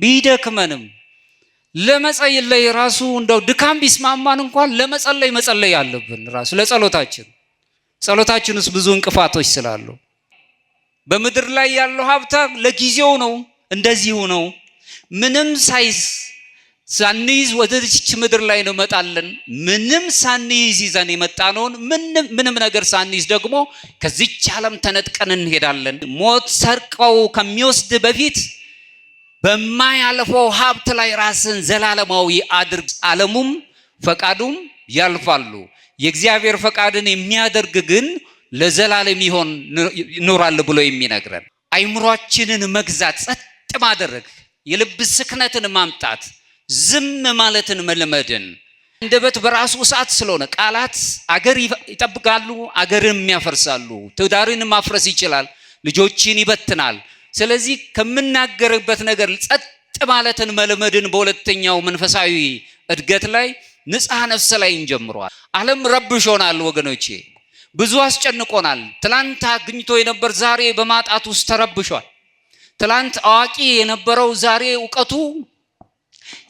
ቢደክመንም ለመጸለይ ራሱ እንደው ድካም ቢስማማን እንኳን መጸለይ አለብን። ራሱ ጸሎታችንስ ብዙ እንቅፋቶች ስላሉ በምድር ላይ ያለው ሀብታም ለጊዜው ነው፣ እንደዚሁ ነው። ምንም ሳንይዝ ወደዚች ምድር ላይ ነው መጣለን። ምንም ሳንይዝ ይዘን የመጣነውን ምንም ነገር ሳንይዝ ደግሞ ከዚች ዓለም ተነጥቀን እንሄዳለን። ሞት ሰርቀው ከሚወስድ በፊት በማያልፈው ሀብት ላይ ራስን ዘላለማዊ አድርግ። ዓለሙም ፈቃዱም ያልፋሉ። የእግዚአብሔር ፈቃድን የሚያደርግ ግን ለዘላለም ይኖራል ብሎ የሚነግረን አይምሯችንን መግዛት፣ ጸጥ ማድረግ፣ የልብ ስክነትን ማምጣት፣ ዝም ማለትን መልመድን። አንደበት በራሱ እሳት ስለሆነ ቃላት አገር ይጠብቃሉ፣ አገርን ያፈርሳሉ። ትዳርን ማፍረስ ይችላል፣ ልጆችን ይበትናል። ስለዚህ ከምናገርበት ነገር ጸጥ ማለትን መልመድን በሁለተኛው መንፈሳዊ እድገት ላይ ንጽሐ ነፍስ ላይ እንጀምረዋል። ዓለም ረብሾናል ወገኖቼ፣ ብዙ አስጨንቆናል። ትላንት አግኝቶ የነበር ዛሬ በማጣት ውስጥ ተረብሿል። ትላንት አዋቂ የነበረው ዛሬ እውቀቱ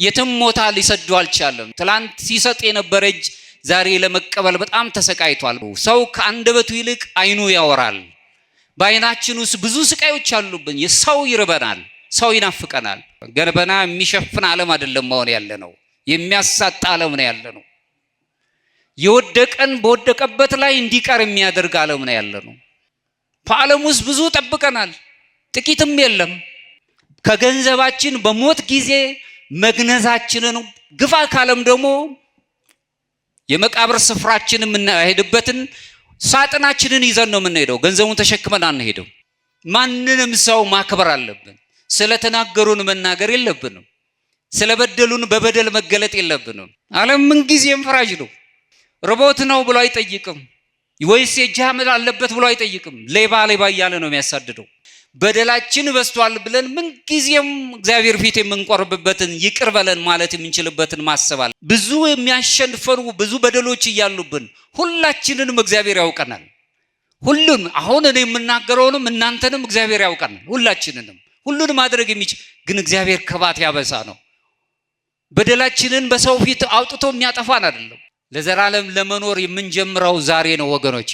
የትም ሞታ ሊሰደው አልቻለም። ትላንት ሲሰጥ የነበረ እጅ ዛሬ ለመቀበል በጣም ተሰቃይቷል። ሰው ከአንደበቱ ይልቅ አይኑ ያወራል። በአይናችን ውስጥ ብዙ ስቃዮች አሉብን። የሰው ይርበናል፣ ሰው ይናፍቀናል። ገርበና የሚሸፍን ዓለም አይደለም መሆን ያለ ነው። የሚያሳጣ ዓለም ነው ያለ ነው። የወደቀን በወደቀበት ላይ እንዲቀር የሚያደርግ ዓለም ነው ያለ ነው። በዓለም ውስጥ ብዙ ጠብቀናል፣ ጥቂትም የለም። ከገንዘባችን በሞት ጊዜ መግነዛችንን ግፋ ካለም ደግሞ የመቃብር ስፍራችንን የምንሄድበትን ሳጥናችንን ይዘን ነው የምንሄደው። ገንዘቡን ተሸክመን አንሄደው። ማንንም ሰው ማክበር አለብን። ስለተናገሩን መናገር የለብንም። ስለበደሉን በበደል መገለጥ የለብንም። ዓለም ምንጊዜም ፈራጅ ነው። ርቦት ነው ብሎ አይጠይቅም፣ ወይስ የእጅ አመል አለበት ብሎ አይጠይቅም። ሌባ እያለ ነው የሚያሳድደው። በደላችን በስቷል ብለን ምንጊዜም እግዚአብሔር ፊት የምንቆርብበትን ይቅር በለን ማለት የምንችልበትን ማሰባል። ብዙ የሚያሸንፈኑ ብዙ በደሎች እያሉብን ሁላችንንም እግዚአብሔር ያውቀናል። ሁሉን አሁን እኔ የምናገረውንም እናንተንም እግዚአብሔር ያውቀናል። ሁላችንንም ሁሉን ማድረግ የሚችል ግን እግዚአብሔር ከባት ያበሳ ነው። በደላችንን በሰው ፊት አውጥቶ የሚያጠፋን አይደለም። ለዘላለም ለመኖር የምንጀምረው ዛሬ ነው ወገኖቼ።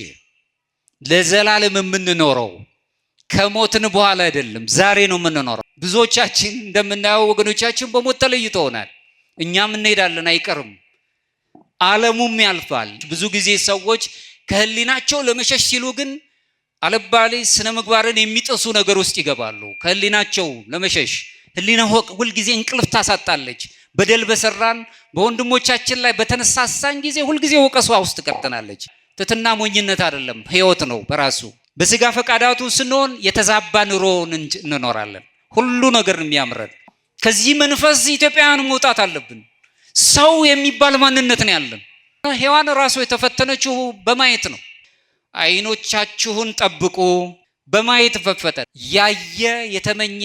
ለዘላለም የምንኖረው ከሞትን በኋላ አይደለም፣ ዛሬ ነው የምንኖረው። ብዙዎቻችን እንደምናየው ወገኖቻችን በሞት ተለይተውናል። እኛም እንሄዳለን፣ አይቀርም። ዓለሙም ያልፋል። ብዙ ጊዜ ሰዎች ከህሊናቸው ለመሸሽ ሲሉ ግን አለባሌ ስነ ምግባርን የሚጥሱ ነገር ውስጥ ይገባሉ። ከህሊናቸው ለመሸሽ ህሊና ሁልጊዜ እንቅልፍ ታሳጣለች። በደል በሰራን በወንድሞቻችን ላይ በተነሳሳን ጊዜ ሁልጊዜ ወቀሷ ውስጥ ቀርተናለች። ትትና ሞኝነት አይደለም፣ ህይወት ነው በራሱ። በስጋ ፈቃዳቱ ስንሆን የተዛባ ኑሮን እንኖራለን። ሁሉ ነገር የሚያምረን። ከዚህ መንፈስ ኢትዮጵያውያን መውጣት አለብን። ሰው የሚባል ማንነት ነው ያለን። ሔዋን ራሱ የተፈተነችው በማየት ነው። አይኖቻችሁን ጠብቁ፣ በማየት ፈፈተ። ያየ የተመኘ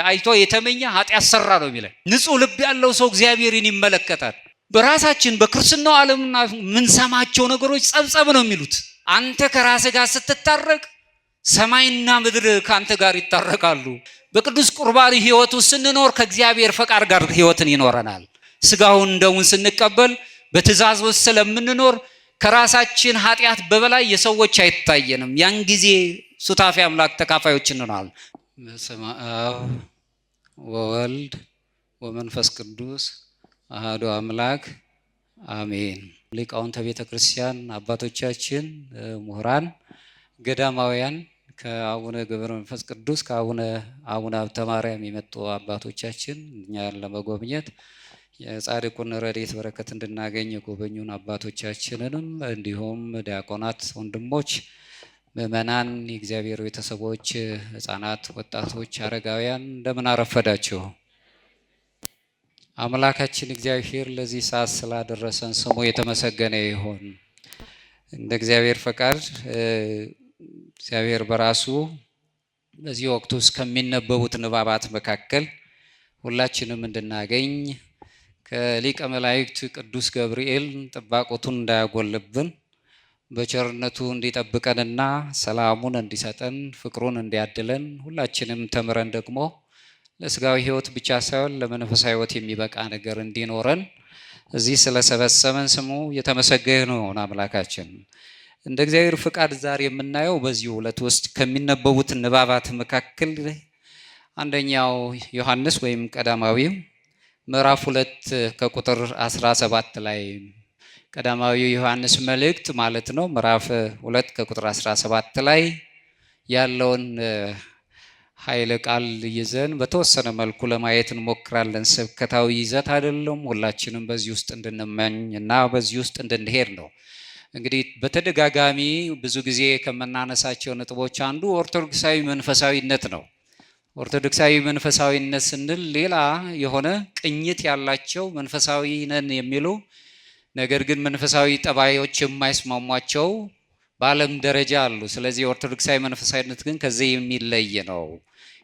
አይቶ የተመኘ ኃጢአት ሰራ ነው የሚለው። ንጹህ ልብ ያለው ሰው እግዚአብሔርን ይመለከታል። በራሳችን በክርስትናው ዓለምና የምንሰማቸው ነገሮች ጸብጸብ ነው የሚሉት። አንተ ከራስህ ጋር ስትታረቅ ሰማይና ምድር ከአንተ ጋር ይታረቃሉ። በቅዱስ ቁርባን ህይወቱ ስንኖር ከእግዚአብሔር ፈቃድ ጋር ህይወትን ይኖረናል። ስጋውን ደሙን ስንቀበል በትእዛዝ ውስጥ ስለምንኖር ከራሳችን ኃጢአት በበላይ የሰዎች አይታየንም። ያን ጊዜ ሱታፊ አምላክ ተካፋዮች እንሆናለን። በስመ አብ ወወልድ ወመንፈስ ቅዱስ አሐዱ አምላክ አሜን። ሊቃውንተ ቤተ ክርስቲያን አባቶቻችን፣ ምሁራን፣ ገዳማውያን፣ ከአቡነ ገብረ መንፈስ ቅዱስ ከአቡነ ሀብተ ማርያም የመጡ አባቶቻችን እኛን ለመጎብኘት የጻድቁን ረድኤት በረከት እንድናገኝ የጎበኙን አባቶቻችንንም እንዲሁም ዲያቆናት፣ ወንድሞች፣ ምእመናን፣ የእግዚአብሔር ቤተሰቦች፣ ሕፃናት፣ ወጣቶች፣ አረጋውያን እንደምን አረፈዳችሁ። አምላካችን እግዚአብሔር ለዚህ ሰዓት ስላደረሰን ስሙ የተመሰገነ ይሁን። እንደ እግዚአብሔር ፈቃድ እግዚአብሔር በራሱ በዚህ ወቅት ውስጥ ከሚነበቡት ንባባት መካከል ሁላችንም እንድናገኝ ከሊቀ መላእክት ቅዱስ ገብርኤል ጥባቆቱን እንዳያጎልብን በቸርነቱ እንዲጠብቀንና ሰላሙን እንዲሰጠን ፍቅሩን እንዲያድለን ሁላችንም ተምረን ደግሞ ለስጋዊ ህይወት ብቻ ሳይሆን ለመንፈሳዊ ህይወት የሚበቃ ነገር እንዲኖረን እዚህ ስለሰበሰበን ስሙ የተመሰገነ ይሁን አምላካችን። እንደ እግዚአብሔር ፍቃድ ዛሬ የምናየው በዚህ ዕለት ውስጥ ከሚነበቡት ንባባት መካከል አንደኛው ዮሐንስ ወይም ቀዳማዊው ምዕራፍ 2 ከቁጥር 17 ላይ ቀዳማዊው ዮሐንስ መልእክት ማለት ነው። ምዕራፍ 2 ከቁጥር 17 ላይ ያለውን ኃይለ ቃል ይዘን በተወሰነ መልኩ ለማየት እንሞክራለን። ስብከታዊ ይዘት አይደለም፣ ሁላችንም በዚህ ውስጥ እንድንመኝ እና በዚህ ውስጥ እንድንሄድ ነው። እንግዲህ በተደጋጋሚ ብዙ ጊዜ ከምናነሳቸው ነጥቦች አንዱ ኦርቶዶክሳዊ መንፈሳዊነት ነው። ኦርቶዶክሳዊ መንፈሳዊነት ስንል ሌላ የሆነ ቅኝት ያላቸው መንፈሳዊ ነን የሚሉ ነገር ግን መንፈሳዊ ጠባዮች የማይስማሟቸው በዓለም ደረጃ አሉ። ስለዚህ ኦርቶዶክሳዊ መንፈሳዊነት ግን ከዚህ የሚለይ ነው።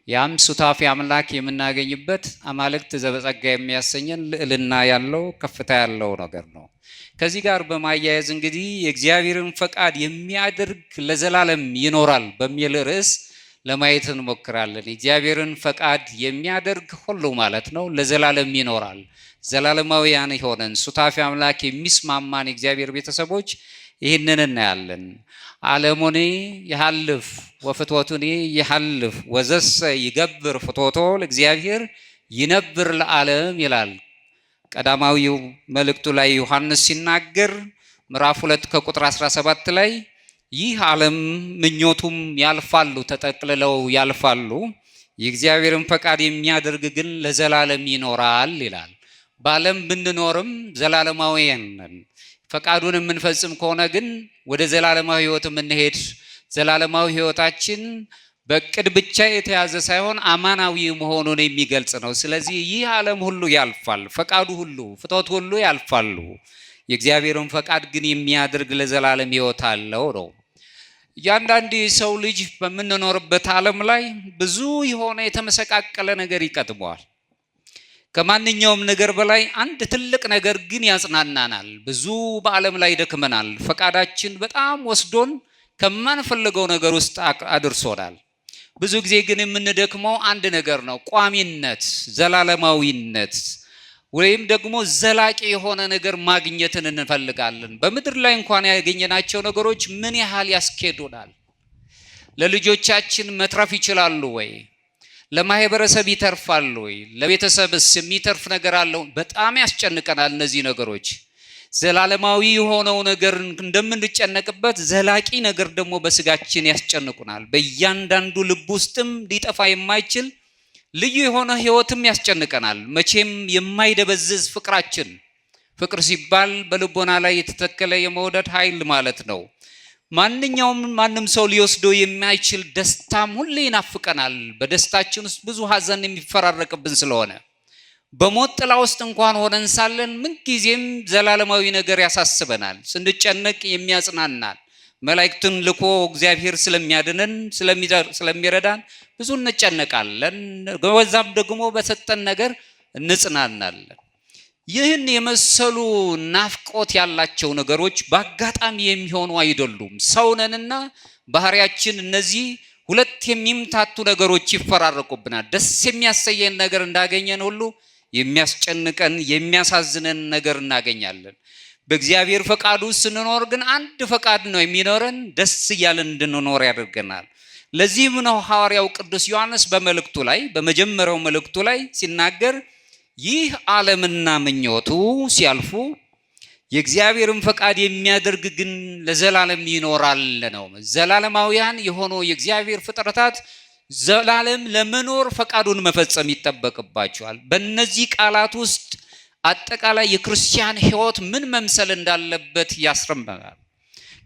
ያም ሱታፊ አምላክ የምናገኝበት አማልክት ዘበጸጋ የሚያሰኘን ልዕልና ያለው ከፍታ ያለው ነገር ነው። ከዚህ ጋር በማያያዝ እንግዲህ የእግዚአብሔርን ፈቃድ የሚያደርግ ለዘላለም ይኖራል በሚል ርዕስ ለማየት እንሞክራለን። የእግዚአብሔርን ፈቃድ የሚያደርግ ሁሉ ማለት ነው ለዘላለም ይኖራል። ዘላለማዊያን የሆነን ሱታፊ አምላክ የሚስማማን የእግዚአብሔር ቤተሰቦች ይህንን እናያለን። ዓለሙኒ ይሐልፍ ወፍትወቱኒ ይሐልፍ ወዘሰ ይገብር ፍትወቶ ለእግዚአብሔር ይነብር ለዓለም ይላል ቀዳማዊው መልእክቱ ላይ ዮሐንስ ሲናገር ምዕራፍ 2 ከቁጥር 17 ላይ ይህ ዓለም ምኞቱም ያልፋሉ፣ ተጠቅልለው ያልፋሉ፣ የእግዚአብሔርን ፈቃድ የሚያደርግ ግን ለዘላለም ይኖራል ይላል። በዓለም ብንኖርም ዘላለማዊያን ነን። ፈቃዱን የምንፈጽም ከሆነ ግን ወደ ዘላለማዊ ህይወት የምንሄድ፣ ዘላለማዊ ህይወታችን በእቅድ ብቻ የተያዘ ሳይሆን አማናዊ መሆኑን የሚገልጽ ነው። ስለዚህ ይህ ዓለም ሁሉ ያልፋል፣ ፈቃዱ ሁሉ ፍጥረት ሁሉ ያልፋሉ፣ የእግዚአብሔርን ፈቃድ ግን የሚያደርግ ለዘላለም ህይወት አለው ነው። እያንዳንዱ የሰው ልጅ በምንኖርበት ዓለም ላይ ብዙ የሆነ የተመሰቃቀለ ነገር ይቀጥመዋል። ከማንኛውም ነገር በላይ አንድ ትልቅ ነገር ግን ያጽናናናል። ብዙ በዓለም ላይ ደክመናል። ፈቃዳችን በጣም ወስዶን ከማንፈልገው ነገር ውስጥ አድርሶናል። ብዙ ጊዜ ግን የምንደክመው አንድ ነገር ነው፣ ቋሚነት፣ ዘላለማዊነት ወይም ደግሞ ዘላቂ የሆነ ነገር ማግኘትን እንፈልጋለን። በምድር ላይ እንኳን ያገኘናቸው ነገሮች ምን ያህል ያስኬዱናል? ለልጆቻችን መትረፍ ይችላሉ ወይ? ለማህበረሰብ ይተርፋሉ ወይ? ለቤተሰብስ የሚተርፍ ነገር አለው? በጣም ያስጨንቀናል እነዚህ ነገሮች። ዘላለማዊ የሆነው ነገር እንደምንጨነቅበት ዘላቂ ነገር ደግሞ በስጋችን ያስጨንቁናል። በእያንዳንዱ ልብ ውስጥም ሊጠፋ የማይችል ልዩ የሆነ ህይወትም ያስጨንቀናል። መቼም የማይደበዝዝ ፍቅራችን፣ ፍቅር ሲባል በልቦና ላይ የተተከለ የመውደድ ኃይል ማለት ነው። ማንም ሰው ሊወስደው የማይችል ደስታም ሁሌ ይናፍቀናል። በደስታችን ውስጥ ብዙ ሀዘን የሚፈራረቅብን ስለሆነ በሞት ጥላ ውስጥ እንኳን ሆነን ሳለን ምንጊዜም ዘላለማዊ ነገር ያሳስበናል። ስንጨነቅ የሚያጽናናል። መላእክትን ልኮ እግዚአብሔር ስለሚያድነን ስለሚረዳን ብዙ እንጨነቃለን። በዛም ደግሞ በሰጠን ነገር እንጽናናለን። ይህን የመሰሉ ናፍቆት ያላቸው ነገሮች በአጋጣሚ የሚሆኑ አይደሉም። ሰውነንና ባህሪያችን እነዚህ ሁለት የሚምታቱ ነገሮች ይፈራረቁብናል። ደስ የሚያሰየን ነገር እንዳገኘን ሁሉ የሚያስጨንቀን የሚያሳዝነን ነገር እናገኛለን። በእግዚአብሔር ፈቃድ ውስጥ ስንኖር ግን አንድ ፈቃድ ነው የሚኖረን፣ ደስ እያለን እንድንኖር ያደርገናል። ለዚህም ነው ሐዋርያው ቅዱስ ዮሐንስ በመልእክቱ ላይ በመጀመሪያው መልእክቱ ላይ ሲናገር ይህ ዓለምና ምኞቱ ሲያልፉ የእግዚአብሔርን ፈቃድ የሚያደርግ ግን ለዘላለም ይኖራል ነው። ዘላለማውያን የሆኑ የእግዚአብሔር ፍጥረታት ዘላለም ለመኖር ፈቃዱን መፈጸም ይጠበቅባቸዋል። በእነዚህ ቃላት ውስጥ አጠቃላይ የክርስቲያን ሕይወት ምን መምሰል እንዳለበት ያስረምናል።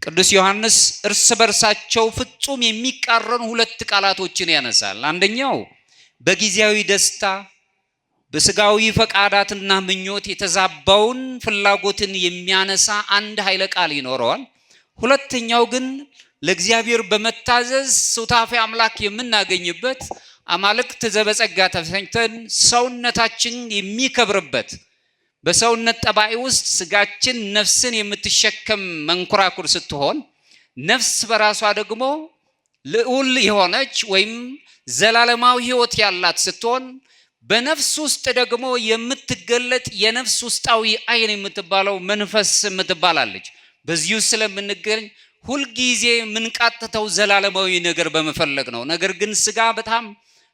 ቅዱስ ዮሐንስ እርስ በርሳቸው ፍጹም የሚቃረኑ ሁለት ቃላቶችን ያነሳል። አንደኛው በጊዜያዊ ደስታ በስጋዊ ፈቃዳትና ምኞት የተዛባውን ፍላጎትን የሚያነሳ አንድ ኃይለ ቃል ይኖረዋል። ሁለተኛው ግን ለእግዚአብሔር በመታዘዝ ሱታፌ አምላክ የምናገኝበት አማልክት ዘበጸጋ ተሰኝተን ሰውነታችን የሚከብርበት በሰውነት ጠባይ ውስጥ ስጋችን ነፍስን የምትሸከም መንኮራኩር ስትሆን ነፍስ በራሷ ደግሞ ልዑል የሆነች ወይም ዘላለማዊ ሕይወት ያላት ስትሆን በነፍስ ውስጥ ደግሞ የምትገለጥ የነፍስ ውስጣዊ አይን የምትባለው መንፈስ የምትባላለች። በዚሁ ስለምንገኝ ሁልጊዜ ምንቃጥተው ዘላለማዊ ነገር በመፈለግ ነው። ነገር ግን ስጋ በጣም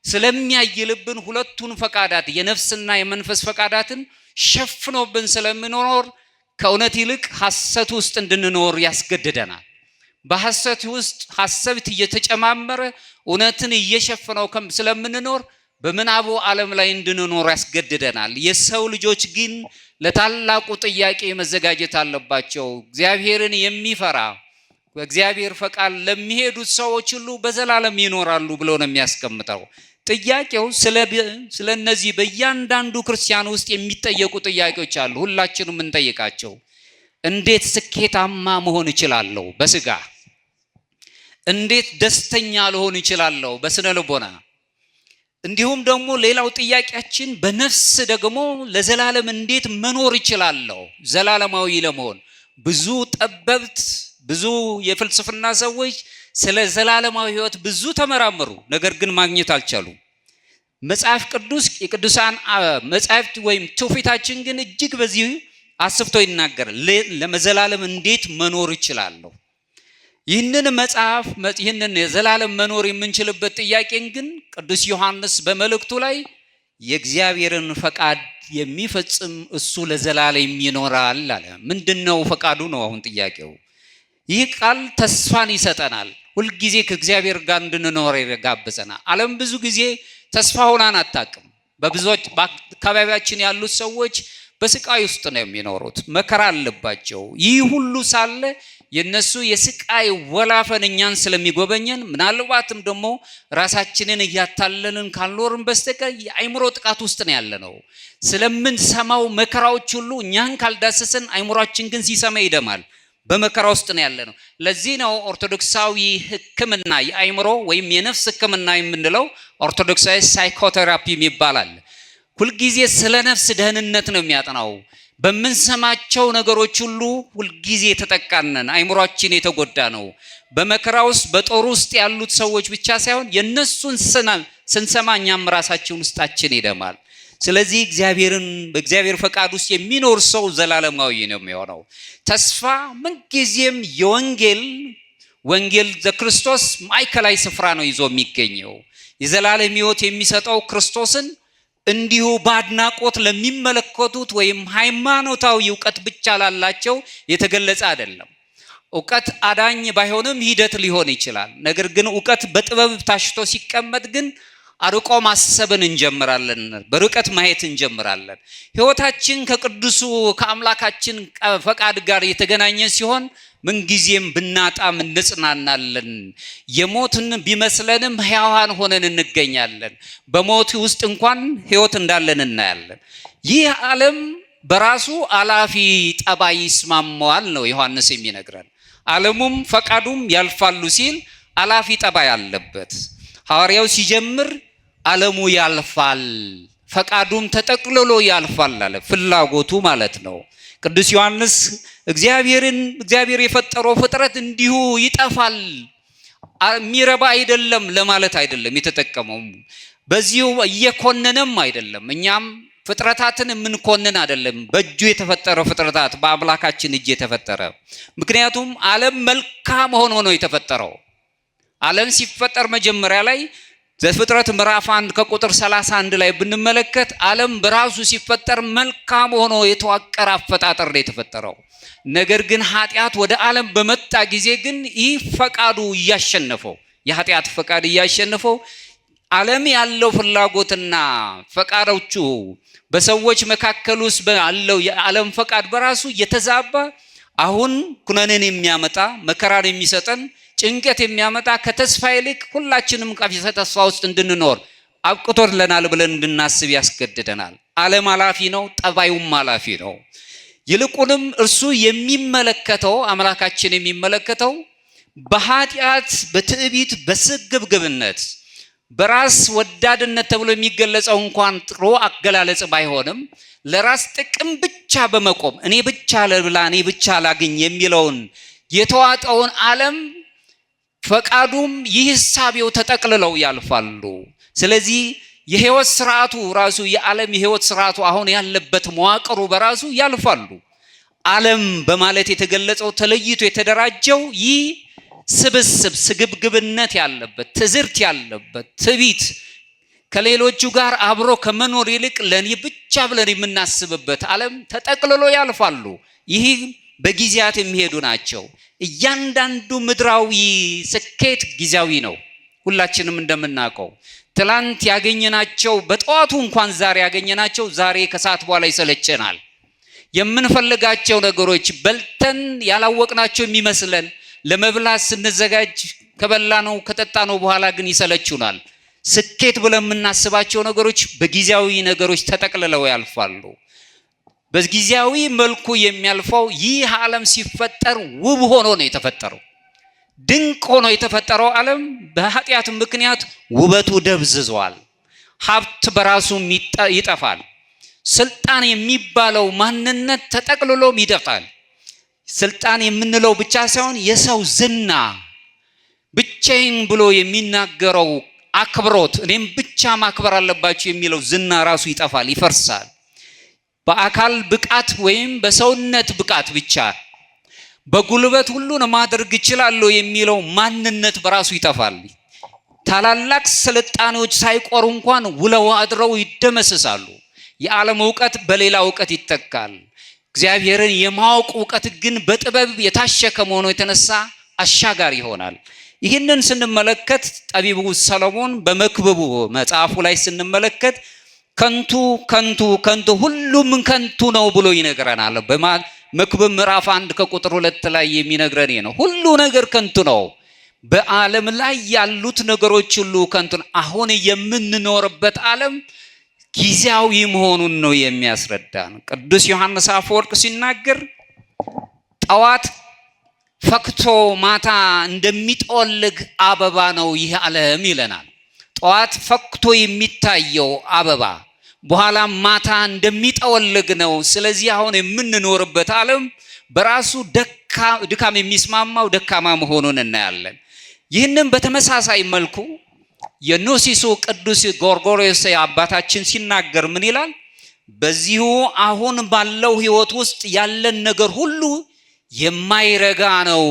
ስለሚያይልብን ሁለቱን ፈቃዳት የነፍስና የመንፈስ ፈቃዳትን ሸፍኖብን ስለሚኖር ከእውነት ይልቅ ሐሰት ውስጥ እንድንኖር ያስገድደናል። በሐሰት ውስጥ ሐሰት እየተጨማመረ እውነትን እየሸፈነው ስለምንኖር በምናቡ ዓለም ላይ እንድንኖር ያስገድደናል። የሰው ልጆች ግን ለታላቁ ጥያቄ መዘጋጀት አለባቸው። እግዚአብሔርን የሚፈራ በእግዚአብሔር ፈቃድ ለሚሄዱት ሰዎች ሁሉ በዘላለም ይኖራሉ ብሎ ነው የሚያስቀምጠው። ጥያቄው ስለ እነዚህ በእያንዳንዱ ክርስቲያን ውስጥ የሚጠየቁ ጥያቄዎች አሉ። ሁላችንም እንጠይቃቸው። እንዴት ስኬታማ መሆን እችላለሁ በስጋ? እንዴት ደስተኛ ልሆን እችላለሁ በስነ ልቦና? እንዲሁም ደግሞ ሌላው ጥያቄያችን በነፍስ ደግሞ ለዘላለም እንዴት መኖር እችላለሁ ዘላለማዊ ለመሆን? ብዙ ጠበብት ብዙ የፍልስፍና ሰዎች ስለ ዘላለማዊ ሕይወት ብዙ ተመራመሩ፣ ነገር ግን ማግኘት አልቻሉም። መጽሐፍ ቅዱስ የቅዱሳን መጽሐፍት ወይም ትውፊታችን ግን እጅግ በዚህ አስፍቶ ይናገራል። ለዘላለም እንዴት መኖር እችላለሁ? ይህንን መጽሐፍ ይህንን የዘላለም መኖር የምንችልበት ጥያቄን ግን ቅዱስ ዮሐንስ በመልእክቱ ላይ የእግዚአብሔርን ፈቃድ የሚፈጽም እሱ ለዘላለም ይኖራል አለ። ምንድነው ፈቃዱ ነው አሁን ጥያቄው። ይህ ቃል ተስፋን ይሰጠናል። ሁልጊዜ ከእግዚአብሔር ጋር እንድንኖር ይጋብዘናል። ዓለም ብዙ ጊዜ ተስፋ ሆናን አታውቅም። በብዙዎች በአካባቢያችን ያሉት ሰዎች በስቃይ ውስጥ ነው የሚኖሩት፣ መከራ አለባቸው። ይህ ሁሉ ሳለ የነሱ የስቃይ ወላፈን እኛን ስለሚጎበኘን ምናልባትም ደግሞ ራሳችንን እያታለልን ካልኖርን በስተቀር የአይምሮ ጥቃት ውስጥ ነው ያለነው። ስለምንሰማው መከራዎች ሁሉ እኛን ካልዳሰሰን አይምሮአችን ግን ሲሰማ ይደማል። በመከራ ውስጥ ነው ያለነው። ለዚህ ነው ኦርቶዶክሳዊ ሕክምና የአይምሮ ወይም የነፍስ ሕክምና የምንለው ኦርቶዶክሳዊ ሳይኮቴራፒ ይባላል። ሁልጊዜ ስለ ነፍስ ደህንነት ነው የሚያጠናው። በምንሰማቸው ነገሮች ሁሉ ሁልጊዜ የተጠቃነን አይምሮአችን የተጎዳ ነው። በመከራ ውስጥ በጦር ውስጥ ያሉት ሰዎች ብቻ ሳይሆን የነሱን ስንሰማ እኛም ራሳችን ውስጣችን ይደማል። ስለዚህ በእግዚአብሔር ፈቃድ ውስጥ የሚኖር ሰው ዘላለማዊ ነው የሚሆነው። ተስፋ ምንጊዜም ወንጌል ዘክርስቶስ ማዕከላዊ ስፍራ ነው ይዞ የሚገኘው። የዘላለም ሕይወት የሚሰጠው ክርስቶስን እንዲሁ በአድናቆት ለሚመለከቱት ወይም ሃይማኖታዊ እውቀት ብቻ ላላቸው የተገለጸ አይደለም። እውቀት አዳኝ ባይሆንም ሂደት ሊሆን ይችላል። ነገር ግን እውቀት በጥበብ ታሽቶ ሲቀመጥ ግን አርቆ ማሰብን እንጀምራለን፣ በርቀት ማየት እንጀምራለን። ሕይወታችን ከቅዱሱ ከአምላካችን ፈቃድ ጋር የተገናኘ ሲሆን ምንጊዜም ብናጣም እንጽናናለን። የሞትን ቢመስለንም ሕያዋን ሆነን እንገኛለን። በሞት ውስጥ እንኳን ሕይወት እንዳለን እናያለን። ይህ ዓለም በራሱ አላፊ ጠባይ ይስማማዋል ነው ዮሐንስ የሚነግረን። ዓለሙም ፈቃዱም ያልፋሉ ሲል አላፊ ጠባይ አለበት። ሐዋርያው ሲጀምር ዓለሙ ያልፋል ፈቃዱም ተጠቅልሎ ያልፋል አለ። ፍላጎቱ ማለት ነው። ቅዱስ ዮሐንስ እግዚአብሔር የፈጠረው ፍጥረት እንዲሁ ይጠፋል የሚረባ አይደለም ለማለት አይደለም የተጠቀመው። በዚሁ እየኮነነም አይደለም። እኛም ፍጥረታትን የምንኮንን አይደለም። በእጁ የተፈጠረ ፍጥረታት በአምላካችን እጅ የተፈጠረ። ምክንያቱም ዓለም መልካም ሆኖ ነው የተፈጠረው። ዓለም ሲፈጠር መጀመሪያ ላይ ዘፍጥረት ምዕራፍ 1 ከቁጥር 31 ላይ ብንመለከት ዓለም በራሱ ሲፈጠር መልካም ሆኖ የተዋቀረ አፈጣጠር ነው የተፈጠረው። ነገር ግን ኃጢአት ወደ ዓለም በመጣ ጊዜ ግን ይህ ፈቃዱ እያሸነፈው የኃጢአት ፈቃድ እያሸነፈው ዓለም ያለው ፍላጎትና ፈቃዶቹ በሰዎች መካከል ውስጥ ባለው የዓለም ፈቃድ በራሱ የተዛባ አሁን ኩነኔን የሚያመጣ መከራን የሚሰጠን ጭንቀት የሚያመጣ ከተስፋ ይልቅ ሁላችንም ቀፊሰ ተስፋ ውስጥ እንድንኖር አብቅቶልናል ብለን እንድናስብ ያስገድደናል። ዓለም አላፊ ነው፣ ጠባዩም አላፊ ነው። ይልቁንም እርሱ የሚመለከተው አምላካችን የሚመለከተው በኃጢአት በትዕቢት በስግብግብነት በራስ ወዳድነት ተብሎ የሚገለጸው እንኳን ጥሩ አገላለጽ ባይሆንም ለራስ ጥቅም ብቻ በመቆም እኔ ብቻ ልብላ እኔ ብቻ ላግኝ የሚለውን የተዋጠውን ዓለም ፈቃዱም ይህ ሐሳቤው ተጠቅልለው ያልፋሉ። ስለዚህ የህይወት ስርዓቱ ራሱ የዓለም የህይወት ስርዓቱ አሁን ያለበት መዋቅሩ በራሱ ያልፋሉ። ዓለም በማለት የተገለጸው ተለይቶ የተደራጀው ይህ ስብስብ ስግብግብነት ያለበት ትዝርት ያለበት ትዕቢት ከሌሎቹ ጋር አብሮ ከመኖር ይልቅ ለኔ ብቻ ብለን የምናስብበት ዓለም ተጠቅልሎ ያልፋሉ። ይህ በጊዜያት የሚሄዱ ናቸው። እያንዳንዱ ምድራዊ ስኬት ጊዜያዊ ነው። ሁላችንም እንደምናውቀው ትላንት ያገኘናቸው በጠዋቱ እንኳን ዛሬ ያገኘናቸው ዛሬ ከሰዓት በኋላ ይሰለቸናል። የምንፈልጋቸው ነገሮች በልተን ያላወቅናቸው የሚመስለን ለመብላት ስንዘጋጅ ከበላነው ከጠጣነው በኋላ ግን ይሰለቹናል። ስኬት ብለን የምናስባቸው ነገሮች በጊዜያዊ ነገሮች ተጠቅልለው ያልፋሉ። በጊዜያዊ መልኩ የሚያልፈው ይህ ዓለም ሲፈጠር ውብ ሆኖ ነው የተፈጠረው። ድንቅ ሆኖ የተፈጠረው ዓለም በኃጢአት ምክንያት ውበቱ ደብዝዟል። ሀብት በራሱ ይጠፋል። ስልጣን የሚባለው ማንነት ተጠቅልሎም ይጠፋል። ስልጣን የምንለው ብቻ ሳይሆን የሰው ዝና ብቻዬን ብሎ የሚናገረው አክብሮት እኔም ብቻ ማክበር አለባችሁ የሚለው ዝና ራሱ ይጠፋል፣ ይፈርሳል። በአካል ብቃት ወይም በሰውነት ብቃት ብቻ በጉልበት ሁሉን ማድረግ እችላለሁ የሚለው ማንነት በራሱ ይጠፋል። ታላላቅ ስልጣኔዎች ሳይቆሩ እንኳን ውለው አድረው ይደመሰሳሉ። የዓለም ዕውቀት በሌላ ዕውቀት ይተካል። እግዚአብሔርን የማወቅ ዕውቀት ግን በጥበብ የታሸከ መሆኑ የተነሳ አሻጋሪ ይሆናል። ይህንን ስንመለከት ጠቢቡ ሰሎሞን በመክብቡ መጽሐፉ ላይ ስንመለከት ከንቱ ከንቱ ከንቱ ሁሉም ከንቱ ነው ብሎ ይነግረናል። በመክብብ ምዕራፍ 1 ከቁጥር 2 ላይ የሚነግረን ነው። ሁሉ ነገር ከንቱ ነው። በዓለም ላይ ያሉት ነገሮች ሁሉ ከንቱ ነው። አሁን የምንኖርበት ዓለም ጊዜያዊ መሆኑን ነው የሚያስረዳን። ቅዱስ ዮሐንስ አፈወርቅ ሲናገር ጠዋት ፈክቶ ማታ እንደሚጠወልግ አበባ ነው ይህ ዓለም ይለናል። ጠዋት ፈክቶ የሚታየው አበባ በኋላ ማታ እንደሚጠወልግ ነው። ስለዚህ አሁን የምንኖርበት ዓለም በራሱ ድካም የሚስማማው ደካማ መሆኑን እናያለን። ይህንን በተመሳሳይ መልኩ የኖሲሱ ቅዱስ ጎርጎርዮስ አባታችን ሲናገር ምን ይላል? በዚሁ አሁን ባለው ህይወት ውስጥ ያለን ነገር ሁሉ የማይረጋ ነው።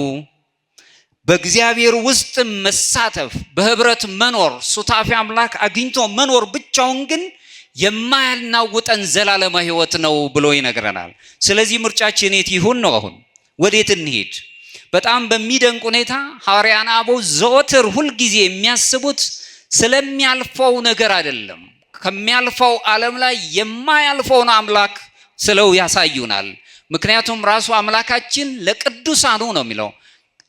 በእግዚአብሔር ውስጥ መሳተፍ፣ በህብረት መኖር፣ ሱታፊ አምላክ አግኝቶ መኖር ብቻውን ግን የማያናውጠን ዘላለም ህይወት ነው ብሎ ይነግረናል። ስለዚህ ምርጫችን የት ይሁን ነው? አሁን ወዴት እንሄድ? በጣም በሚደንቅ ሁኔታ ሐዋርያነ አበው ዘወትር ሁልጊዜ የሚያስቡት ስለሚያልፈው ነገር አይደለም። ከሚያልፈው ዓለም ላይ የማያልፈውን አምላክ ስለው ያሳዩናል። ምክንያቱም ራሱ አምላካችን ለቅዱሳኑ ነው የሚለው።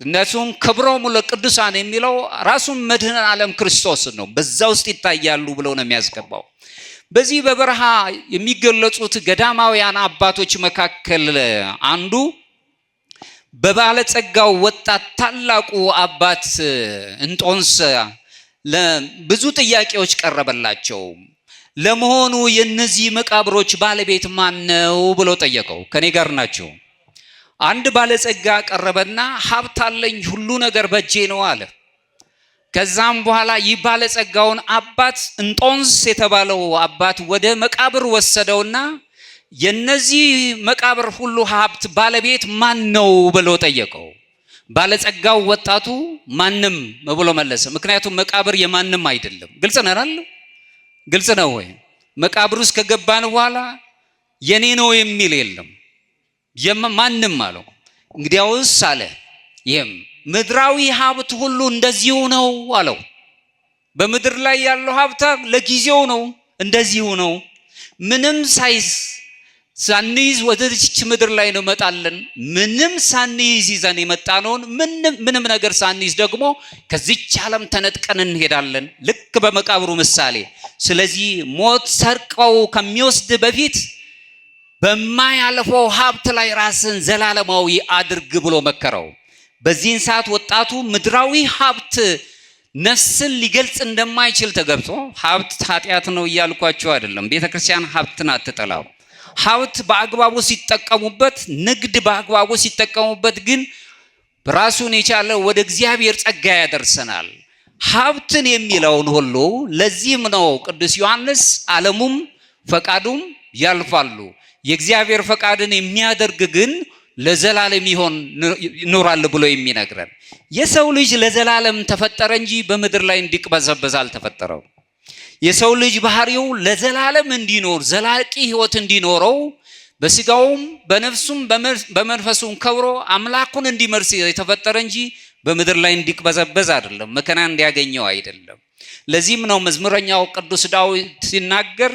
እነሱም ክብሮሙ ለቅዱሳን የሚለው ራሱን መድኃኔ ዓለም ክርስቶስ ነው። በዛ ውስጥ ይታያሉ ብለው ነው የሚያስገባው። በዚህ በበረሃ የሚገለጹት ገዳማውያን አባቶች መካከል አንዱ በባለጸጋው ወጣት ታላቁ አባት እንጦንስ ብዙ ጥያቄዎች ቀረበላቸው። ለመሆኑ የነዚህ መቃብሮች ባለቤት ማን ነው ብሎ ጠየቀው። ከኔ ጋር ናቸው። አንድ ባለጸጋ ቀረበና ሀብት አለኝ፣ ሁሉ ነገር በእጄ ነው አለ። ከዛም በኋላ ይህ ባለጸጋውን አባት እንጦንስ የተባለው አባት ወደ መቃብር ወሰደውና የነዚህ መቃብር ሁሉ ሀብት ባለቤት ማን ነው ብሎ ጠየቀው። ባለጸጋው ወጣቱ ማንም ብሎ መለሰ። ምክንያቱም መቃብር የማንም አይደለም። ግልጽ ነው አይደል? ግልጽ ነው ወይ? መቃብር ውስጥ ከገባን በኋላ የኔ ነው የሚል የለም። ማንም አለው። እንግዲያውስ አለ ይህም ምድራዊ ሀብት ሁሉ እንደዚሁ ነው አለው። በምድር ላይ ያለው ሀብት ለጊዜው ነው፣ እንደዚሁ ነው። ምንም ሳንይዝ ወደዚች ምድር ላይ ነው መጣለን። ምንም ሳንይዝ ይዘን የመጣነውን ምንም ነገር ሳንይዝ ደግሞ ከዚች ዓለም ተነጥቀን እንሄዳለን፣ ልክ በመቃብሩ ምሳሌ። ስለዚህ ሞት ሰርቀው ከሚወስድ በፊት በማያልፈው ሀብት ላይ ራስን ዘላለማዊ አድርግ ብሎ መከረው። በዚህን ሰዓት ወጣቱ ምድራዊ ሀብት ነፍስን ሊገልጽ እንደማይችል ተገብቶ፣ ሀብት ኃጢአት ነው እያልኳቸው አይደለም። ቤተክርስቲያን ሀብትን አትጠላው። ሀብት በአግባቡ ሲጠቀሙበት፣ ንግድ በአግባቡ ሲጠቀሙበት ግን ራሱን የቻለ ወደ እግዚአብሔር ጸጋ ያደርሰናል። ሀብትን የሚለውን ሁሉ ለዚህም ነው ቅዱስ ዮሐንስ ዓለሙም ፈቃዱም ያልፋሉ፣ የእግዚአብሔር ፈቃድን የሚያደርግ ግን ለዘላለም ይኖራል ብሎ የሚነግረን። የሰው ልጅ ለዘላለም ተፈጠረ እንጂ በምድር ላይ እንዲቅበዘበዝ አልተፈጠረው። የሰው ልጅ ባህሪው ለዘላለም እንዲኖር ዘላቂ ህይወት እንዲኖረው በስጋውም በነፍሱም በመንፈሱም ከብሮ አምላኩን እንዲመርስ የተፈጠረ እንጂ በምድር ላይ እንዲቅበዘበዝ አይደለም፣ መከራ እንዲያገኘው አይደለም። ለዚህም ነው መዝሙረኛው ቅዱስ ዳዊት ሲናገር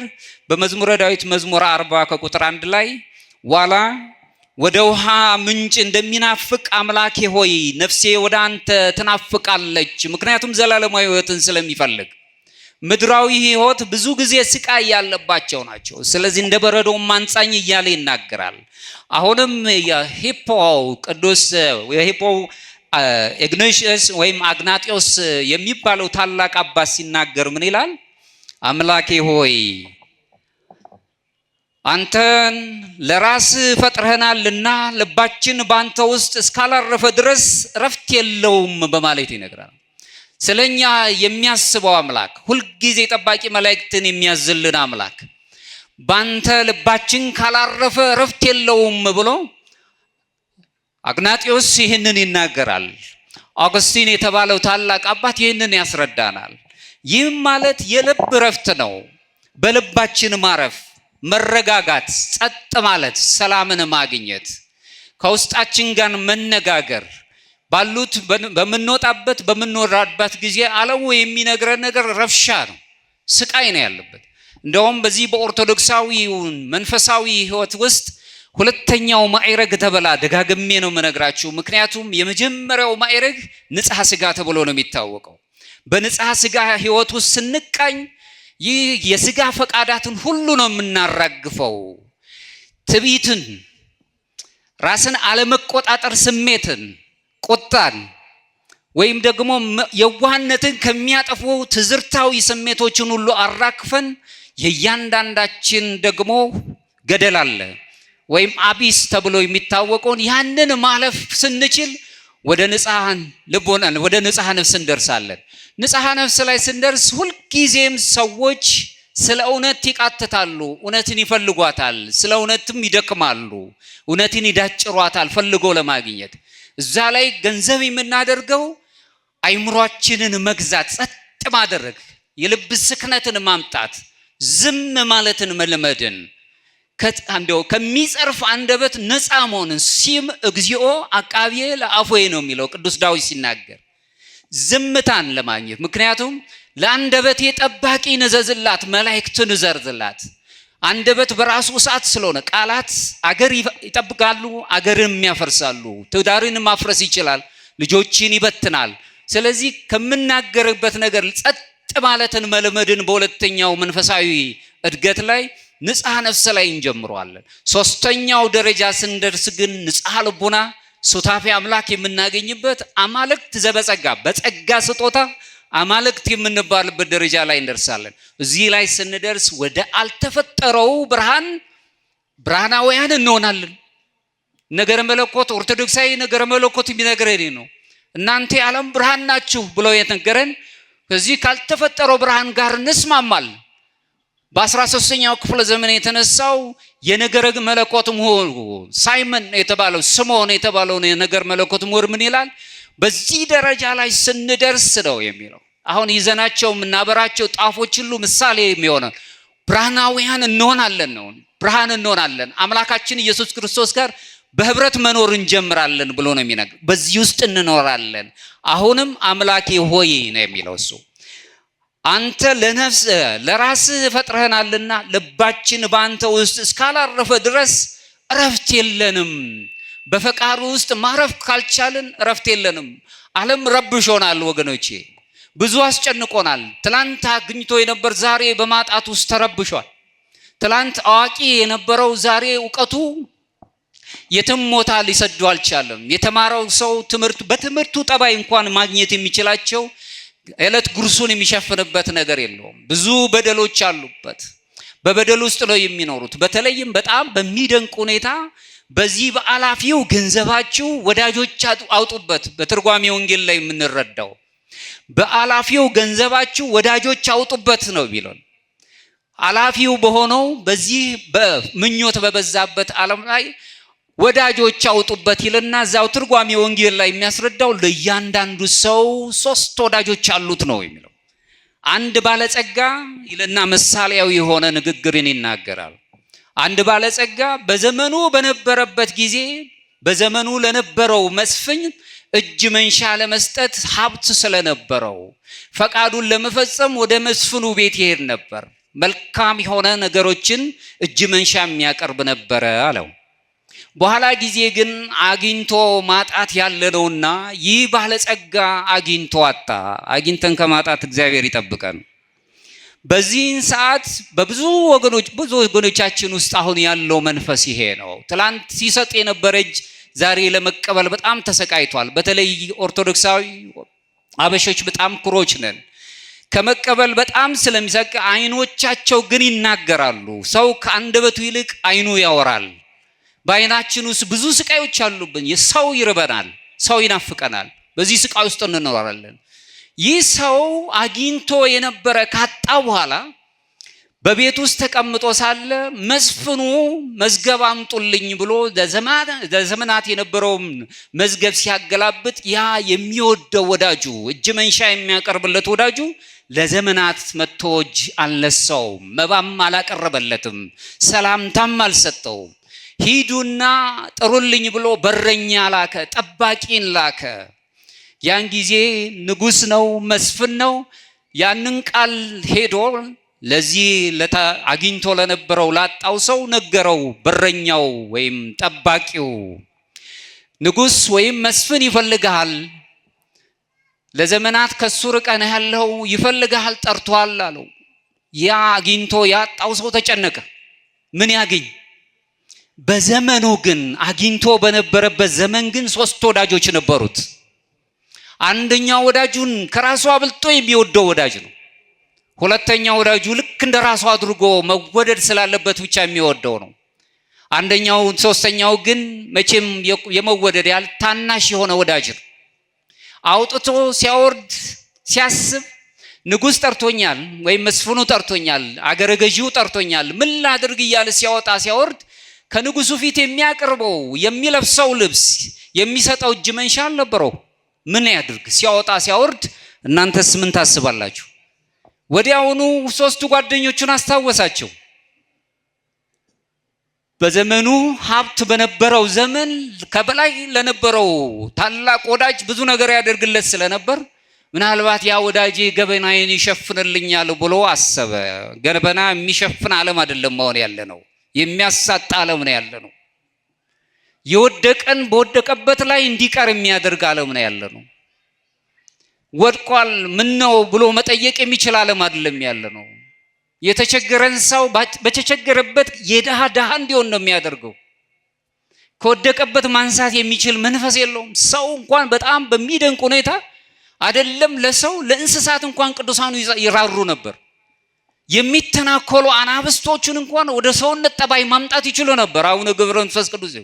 በመዝሙረ ዳዊት መዝሙር 40 ከቁጥር 1 ላይ ዋላ ወደ ውሃ ምንጭ እንደሚናፍቅ አምላኬ ሆይ ነፍሴ ወደ አንተ ትናፍቃለች። ምክንያቱም ዘላለማዊ ህይወትን ስለሚፈልግ። ምድራዊ ህይወት ብዙ ጊዜ ስቃይ ያለባቸው ናቸው። ስለዚህ እንደ በረዶ ማንጻኝ እያለ ይናገራል። አሁንም የሂፖ ቅዱስ የሂፖ ኢግናቲዮስ ወይም አግናጢዮስ የሚባለው ታላቅ አባት ሲናገር ምን ይላል? አምላኬ ሆይ አንተን ለራስ ፈጥረህናልና ልባችን ባንተ ውስጥ እስካላረፈ ድረስ ረፍት የለውም በማለት ይነግራል። ስለኛ የሚያስበው አምላክ፣ ሁልጊዜ ጠባቂ መላእክትን የሚያዝልን አምላክ ባንተ ልባችን ካላረፈ ረፍት የለውም ብሎ አግናጢዮስ ይህንን ይናገራል። አውግስቲን የተባለው ታላቅ አባት ይህንን ያስረዳናል። ይህም ማለት የልብ ረፍት ነው። በልባችን ማረፍ፣ መረጋጋት፣ ጸጥ ማለት፣ ሰላምን ማግኘት፣ ከውስጣችን ጋር መነጋገር ባሉት በምንወጣበት በምንወራበት ጊዜ ዓለሙ የሚነግረን ነገር ረብሻ ነው፣ ስቃይ ነው ያለበት። እንደውም በዚህ በኦርቶዶክሳዊው መንፈሳዊ ህይወት ውስጥ ሁለተኛው ማዕረግ ተበላ ደጋግሜ ነው የምነግራችሁ። ምክንያቱም የመጀመሪያው ማዕረግ ንጽሐ ስጋ ተብሎ ነው የሚታወቀው። በንጽሐ ስጋ ህይወት ውስጥ ስንቃኝ ይህ የስጋ ፈቃዳትን ሁሉ ነው የምናራግፈው። ትዕቢትን፣ ራስን አለመቆጣጠር ስሜትን፣ ቁጣን ወይም ደግሞ የዋህነትን ከሚያጠፉ ትዝርታዊ ስሜቶችን ሁሉ አራክፈን የእያንዳንዳችን ደግሞ ገደል አለ ወይም አቢስ ተብሎ የሚታወቀውን ያንን ማለፍ ስንችል ወደ ንጽሐ ልቦና ወደ ንጽሐ ነፍስ እንደርሳለን። ንጽሐ ነፍስ ላይ ስንደርስ ሁልጊዜም ሰዎች ስለ እውነት ይቃትታሉ፣ እውነትን ይፈልጓታል፣ ስለ እውነትም ይደክማሉ፣ እውነትን ይዳጭሯታል ፈልጎ ለማግኘት። እዛ ላይ ገንዘብ የምናደርገው አይምሯችንን መግዛት፣ ጸጥ ማድረግ፣ የልብ ስክነትን ማምጣት፣ ዝም ማለትን መልመድን፣ ከሚጸርፍ አንደበት ነፃ መሆንን ሲም እግዚኦ አቃብዬ ለአፎዬ ነው የሚለው ቅዱስ ዳዊት ሲናገር፣ ዝምታን ለማግኘት። ምክንያቱም ለአንደበቴ ጠባቂ ንዘዝላት፣ መላእክትን ንዘርዝላት። አንደበት በራሱ እሳት ስለሆነ ቃላት አገር ይጠብቃሉ፣ አገርን ያፈርሳሉ፣ ትዳርን ማፍረስ ይችላል፣ ልጆችን ይበትናል። ስለዚህ ከምናገርበት ነገር ጸጥ ማለትን መልመድን በሁለተኛው መንፈሳዊ እድገት ላይ ንጽሐ ነፍስ ላይ እንጀምረዋለን። ሶስተኛው ደረጃ ስንደርስ ግን ንጽሐ ልቡና ሱታፌ አምላክ የምናገኝበት አማልክት ዘበጸጋ በጸጋ ስጦታ አማልክት የምንባልበት ደረጃ ላይ እንደርሳለን። እዚህ ላይ ስንደርስ ወደ አልተፈጠረው ብርሃናውያን እንሆናለን። ነገረ መለኮት ኦርቶዶክሳዊ ነገረ መለኮት የሚነግረን ነው። እናንተ የዓለም ብርሃን ናችሁ ብሎ የተነገረን ከዚህ ካልተፈጠረው ብርሃን ጋር እንስማማለን። በ13ኛው ክፍለ ዘመን የተነሳው የነገረ መለኮት ምሁር ሳይመን የተባለው ስምዖን የተባለው የነገረ መለኮት ምሁር ምን ይላል? በዚህ ደረጃ ላይ ስንደርስ ነው የሚለው። አሁን ይዘናቸው የምናበራቸው ጣፎች ሁሉ ምሳሌ የሚሆነው ብርሃናውያን እንሆናለን ነው። ብርሃን እንሆናለን፣ አምላካችን ኢየሱስ ክርስቶስ ጋር በህብረት መኖር እንጀምራለን ብሎ ነው የሚነግር። በዚህ ውስጥ እንኖራለን። አሁንም አምላኬ ሆይ ነው የሚለው እሱ። አንተ ለነፍስ ለራስህ ፈጥረህናልና ልባችን በአንተ ውስጥ እስካላረፈ ድረስ እረፍት የለንም። በፈቃዱ ውስጥ ማረፍ ካልቻልን እረፍት የለንም። ዓለም ረብሾናል ወገኖቼ፣ ብዙ አስጨንቆናል። ትላንት አግኝቶ የነበር ዛሬ በማጣት ውስጥ ተረብሿል። ትላንት አዋቂ የነበረው ዛሬ እውቀቱ የትም ሞታ ሊሰደው አልቻለም። የተማረው ሰው በትምህርቱ ጠባይ እንኳን ማግኘት የሚችላቸው እለት ጉርሱን የሚሸፍንበት ነገር የለውም። ብዙ በደሎች አሉበት። በበደል ውስጥ ነው የሚኖሩት። በተለይም በጣም በሚደንቅ ሁኔታ በዚህ በአላፊው ገንዘባችሁ ወዳጆች አውጡበት በትርጓሜ ወንጌል ላይ የምንረዳው በአላፊው ገንዘባችሁ ወዳጆች አውጡበት ነው የሚለው። አላፊው በሆነው በዚህ በምኞት በበዛበት ዓለም ላይ ወዳጆች አውጡበት ይልና እዛው ትርጓሜ ወንጌል ላይ የሚያስረዳው ለእያንዳንዱ ሰው 3 ወዳጆች አሉት ነው የሚለው። አንድ ባለጸጋ ይልና ምሳሌያዊ የሆነ ንግግርን ይናገራል። አንድ ባለጸጋ በዘመኑ በነበረበት ጊዜ በዘመኑ ለነበረው መስፍን እጅ መንሻ ለመስጠት ሀብት ስለነበረው ፈቃዱን ለመፈጸም ወደ መስፍኑ ቤት ይሄድ ነበር። መልካም የሆነ ነገሮችን እጅ መንሻ የሚያቀርብ ነበር አለው። በኋላ ጊዜ ግን አግኝቶ ማጣት ያለነውና ይህ ባለጸጋ አግኝቶ አጣ። አግኝተን ከማጣት እግዚአብሔር ይጠብቀን። በዚህን ሰዓት በብዙ ወገኖቻችን ውስጥ አሁን ያለው መንፈስ ይሄ ነው። ትላንት ሲሰጥ የነበረ እጅ ዛሬ ለመቀበል በጣም ተሰቃይቷል። በተለይ ኦርቶዶክሳዊ አበሾች በጣም ኩሮች ነን። ከመቀበል በጣም ስለሚሰቅ አይኖቻቸው ግን ይናገራሉ። ሰው ከአንደበቱ ይልቅ አይኑ ያወራል። በአይናችን ውስጥ ብዙ ስቃዮች አሉብን። የሰው ይርበናል፣ ሰው ይናፍቀናል። በዚህ ስቃይ ውስጥ እንኖራለን። ይህ ሰው አግኝቶ የነበረ ካጣ በኋላ በቤት ውስጥ ተቀምጦ ሳለ መስፍኑ መዝገብ አምጡልኝ ብሎ ለዘመናት የነበረውን መዝገብ ሲያገላብጥ ያ የሚወደው ወዳጁ እጅ መንሻ የሚያቀርብለት ወዳጁ ለዘመናት መጥቶ እጅ አልነሳውም፣ መባም አላቀረበለትም፣ ሰላምታም አልሰጠውም። ሂዱና ጥሩልኝ ብሎ በረኛ ላከ፣ ጠባቂን ላከ። ያን ጊዜ ንጉሥ ነው፣ መስፍን ነው። ያንን ቃል ሄዶ ለዚህ አግኝቶ ለነበረው ላጣው ሰው ነገረው። በረኛው ወይም ጠባቂው ንጉሥ ወይም መስፍን ይፈልግሃል፣ ለዘመናት ከሱ ርቀን ያለው ይፈልግሃል፣ ጠርቷል አለው። ያ አግኝቶ ያጣው ሰው ተጨነቀ። ምን ያገኝ? በዘመኑ ግን አግኝቶ በነበረበት ዘመን ግን 3 ወዳጆች ነበሩት። አንደኛው ወዳጁን ከራሱ አብልጦ የሚወደው ወዳጅ ነው። ሁለተኛው ወዳጁ ልክ እንደ ራሱ አድርጎ መወደድ ስላለበት ብቻ የሚወደው ነው። ሶስተኛው ግን መቼም የመወደድ ታናሽ የሆነ ወዳጅ ነው። አውጥቶ ሲያወርድ ሲያስብ ንጉሥ ጠርቶኛል ወይም መስፍኑ ጠርቶኛል፣ አገረ ገዢው ጠርቶኛል፣ ምን ላድርግ እያለ ሲያወጣ ሲያወርድ ከንጉሱ ፊት የሚያቀርበው የሚለብሰው ልብስ የሚሰጠው እጅ መንሻ አልነበረው። ምን ያድርግ? ሲያወጣ ሲያወርድ እናንተስ ምን ታስባላችሁ? ወዲያውኑ 3 ጓደኞቹን አስታወሳቸው። በዘመኑ ሀብት በነበረው ዘመን ከበላይ ለነበረው ታላቅ ወዳጅ ብዙ ነገር ያደርግለት ስለነበር ምናልባት ያ ወዳጄ ገበናዬን ይሸፍንልኛል ብሎ አሰበ። ገበና የሚሸፍን ዓለም አይደለም መሆን ያለ ነው፣ የሚያሳጣ ዓለም ነው ያለ ነው። የወደቀን በወደቀበት ላይ እንዲቀር የሚያደርግ ዓለም ነው ያለ ነው። ወድቋል ምን ነው ብሎ መጠየቅ የሚችል ዓለም አይደለም ያለ ነው። የተቸገረን ሰው በተቸገረበት የድሃ ድሃ እንዲሆን ነው የሚያደርገው። ከወደቀበት ማንሳት የሚችል መንፈስ የለውም። ሰው እንኳን በጣም በሚደንቅ ሁኔታ አይደለም ለሰው ለእንስሳት እንኳን ቅዱሳኑ ይራሩ ነበር። የሚተናኮሉ አናብስቶቹን እንኳን ወደ ሰውነት ጠባይ ማምጣት ይችሉ ነበር። አቡነ ገብረ መንፈስ ቅዱስ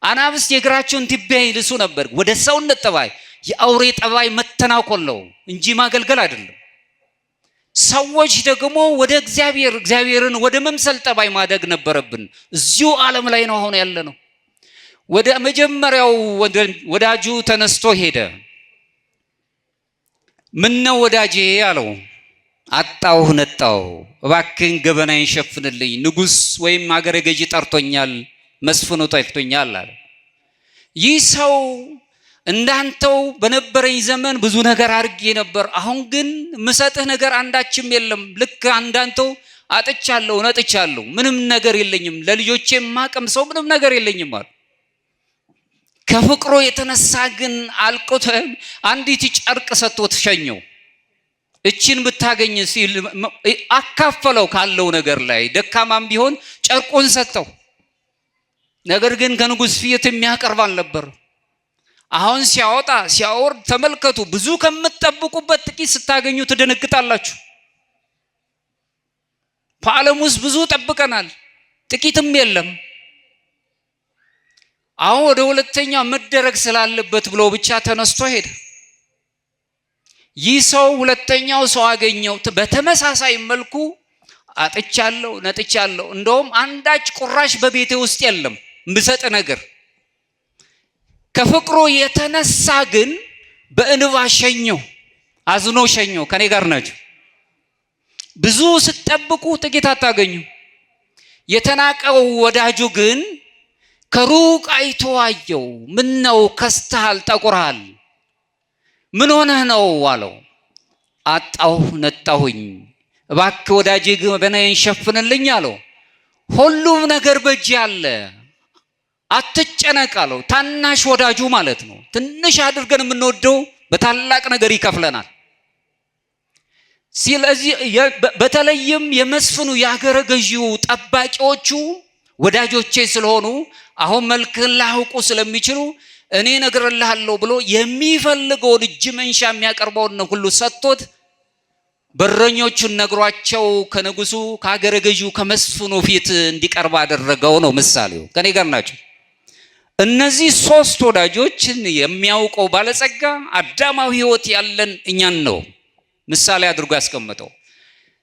አናብስት የእግራቸውን ትቢያ ይልሱ ነበር። ወደ ሰውነት ጠባይ የአውሬ ጠባይ መተናኮል ነው እንጂ ማገልገል አይደለም። ሰዎች ደግሞ ወደ እግዚአብሔርን ወደ መምሰል ጠባይ ማደግ ነበረብን። እዚሁ ዓለም ላይ ነው አሁን ያለ ነው። ወደ መጀመሪያው ወዳጁ ተነስቶ ሄደ። ምን ነው ወዳጄ አለው። አጣው ነጣው፣ እባክህን ገበናዬን ሸፍንልኝ፣ ንጉሥ ወይም አገረ ገዢ ጠርቶኛል፣ መስፍኑ ጠርቶኛል አለ። ይህ ሰው እንዳንተው በነበረኝ ዘመን ብዙ ነገር አድርጌ ነበር፣ አሁን ግን ምሰጥህ ነገር አንዳችም የለም። ልክ እንዳንተው አጥቻለሁ፣ ነጥቻለሁ፣ ምንም ነገር የለኝም፣ ለልጆቼ ማቀም ሰው ምንም ነገር የለኝም አለ። ከፍቅሩ የተነሳ ግን አልቆተ አንዲት ጨርቅ ሰጥቶት ሸኘው። እቺን ብታገኝ ሲል አካፈለው ካለው ነገር ላይ ደካማም ቢሆን ጨርቁን ሰጠው። ነገር ግን ከንጉሥ ፊት የሚያቀርብ አልነበር። አሁን ሲያወጣ ሲያወርድ ተመልከቱ። ብዙ ከምትጠብቁበት ጥቂት ስታገኙ ትደነግጣላችሁ። በዓለም ውስጥ ብዙ ጠብቀናል፣ ጥቂትም የለም። አሁን ወደ ሁለተኛው መደረግ ስላለበት ብሎ ብቻ ተነስቶ ሄደ። ይህ ሰው ሁለተኛው ሰው አገኘው፣ በተመሳሳይ መልኩ አጥቻለሁ፣ ነጥቻለሁ፣ እንደውም አንዳች ቁራሽ በቤቴ ውስጥ የለም ምሰጥ ነገር። ከፍቅሩ የተነሳ ግን በእንባ ሸኘው፣ አዝኖ ሸኘው። ከኔ ጋር ናቸው። ብዙ ስትጠብቁ ጥቂት አታገኙ። የተናቀው ወዳጁ ግን ከሩቅ አይቶ አየው። ምን ነው ከስተሃል፣ ጠቁረሃል፣ ምን ሆነህ ነው አለው። አጣሁ ነጣሁኝ፣ እባክህ ወዳጄ ገበናዬን ሸፍንልኝ አለው። ሁሉም ነገር በእጅ አለ፣ አትጨነቅ አለው። ታናሽ ወዳጁ ማለት ነው። ትንሽ አድርገን የምንወደው በታላቅ ነገር ይከፍለናል። ስለዚህ በተለይም የመስፍኑ የአገረ ገዢው ጠባቂዎቹ ወዳጆቼ ስለሆኑ አሁን መልክህን ላያውቁ ስለሚችሉ እኔ እነግርልሃለሁ ብሎ የሚፈልገውን እጅ መንሻ የሚያቀርበውን ሁሉ ሰጥቶት በረኞቹን ነግሯቸው ከንጉሱ ከአገረ ገዢው ከመስፍኑ ፊት እንዲቀርብ አደረገው ነው ምሳሌው። ከኔ ጋር ናቸው። እነዚህ ሶስት ወዳጆችን የሚያውቀው ባለጸጋ አዳማዊ ሕይወት ያለን እኛን ነው ምሳሌ አድርጎ ያስቀመጠው።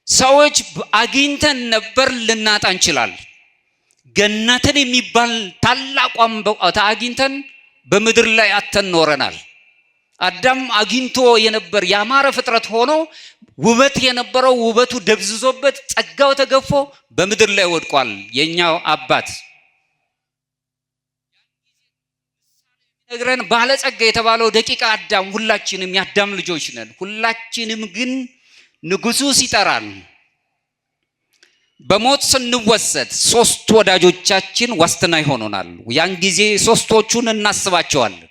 ሰዎች አግኝተን ነበር ልናጣ እንችላለን። ገነትን የሚባል ታላቋን ቦታ አግኝተን በምድር ላይ አተን ኖረናል። አዳም አግኝቶ የነበር ያማረ ፍጥረት ሆኖ ውበት የነበረው ውበቱ ደብዝዞበት ጸጋው ተገፎ በምድር ላይ ወድቋል። የኛው አባት ነግረን ባለጸጋ የተባለው ደቂቃ አዳም ሁላችንም የአዳም ልጆች ነን። ሁላችንም ግን ንጉሱ ሲጠራን በሞት ስንወሰድ ሶስት ወዳጆቻችን ዋስትና ይሆኑናል። ያን ጊዜ ሶስቶቹን እናስባቸዋለን።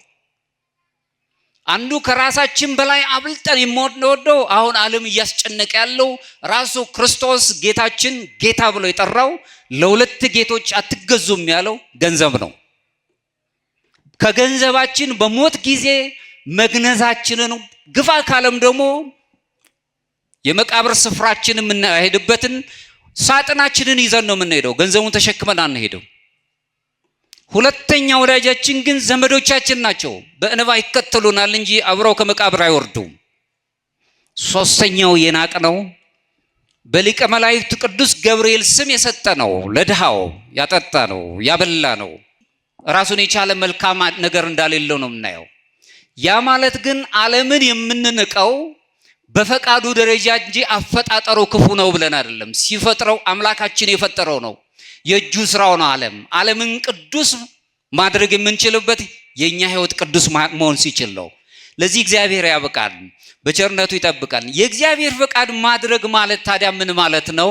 አንዱ ከራሳችን በላይ አብልጠን የምንወደው አሁን ዓለም እያስጨነቀ ያለው ራሱ ክርስቶስ ጌታችን ጌታ ብሎ የጠራው ለሁለት ጌቶች አትገዙም ያለው ገንዘብ ነው። ከገንዘባችን በሞት ጊዜ መግነዛችንን ግፋ ካለም ደግሞ የመቃብር ስፍራችን የምንሄድበትን ሳጥናችንን ይዘን ነው የምንሄደው። ገንዘቡን ተሸክመን አንሄደው። ሁለተኛ ወዳጃችን ግን ዘመዶቻችን ናቸው። በእንባ ይከተሉናል እንጂ አብረው ከመቃብር አይወርዱም። ሶስተኛው የናቅነው በሊቀ መላእክት ቅዱስ ገብርኤል ስም የሰጠ ነው። ለድሃው ያጠጣ ነው፣ ያበላ ነው። ራሱን የቻለ መልካም ነገር እንዳሌለው ነው የምናየው። ያ ማለት ግን ዓለምን የምንንቀው በፈቃዱ ደረጃ እንጂ አፈጣጠሩ ክፉ ነው ብለን አይደለም። ሲፈጥረው አምላካችን የፈጠረው ነው። የእጁ ስራው ነው። ዓለምን ቅዱስ ማድረግ የምንችልበት የኛ ህይወት ቅዱስ መሆን ሲችል ነው። ለዚህ እግዚአብሔር ያበቃል፣ በቸርነቱ ይጠብቃል። የእግዚአብሔር ፈቃድ ማድረግ ማለት ታዲያ ምን ማለት ነው?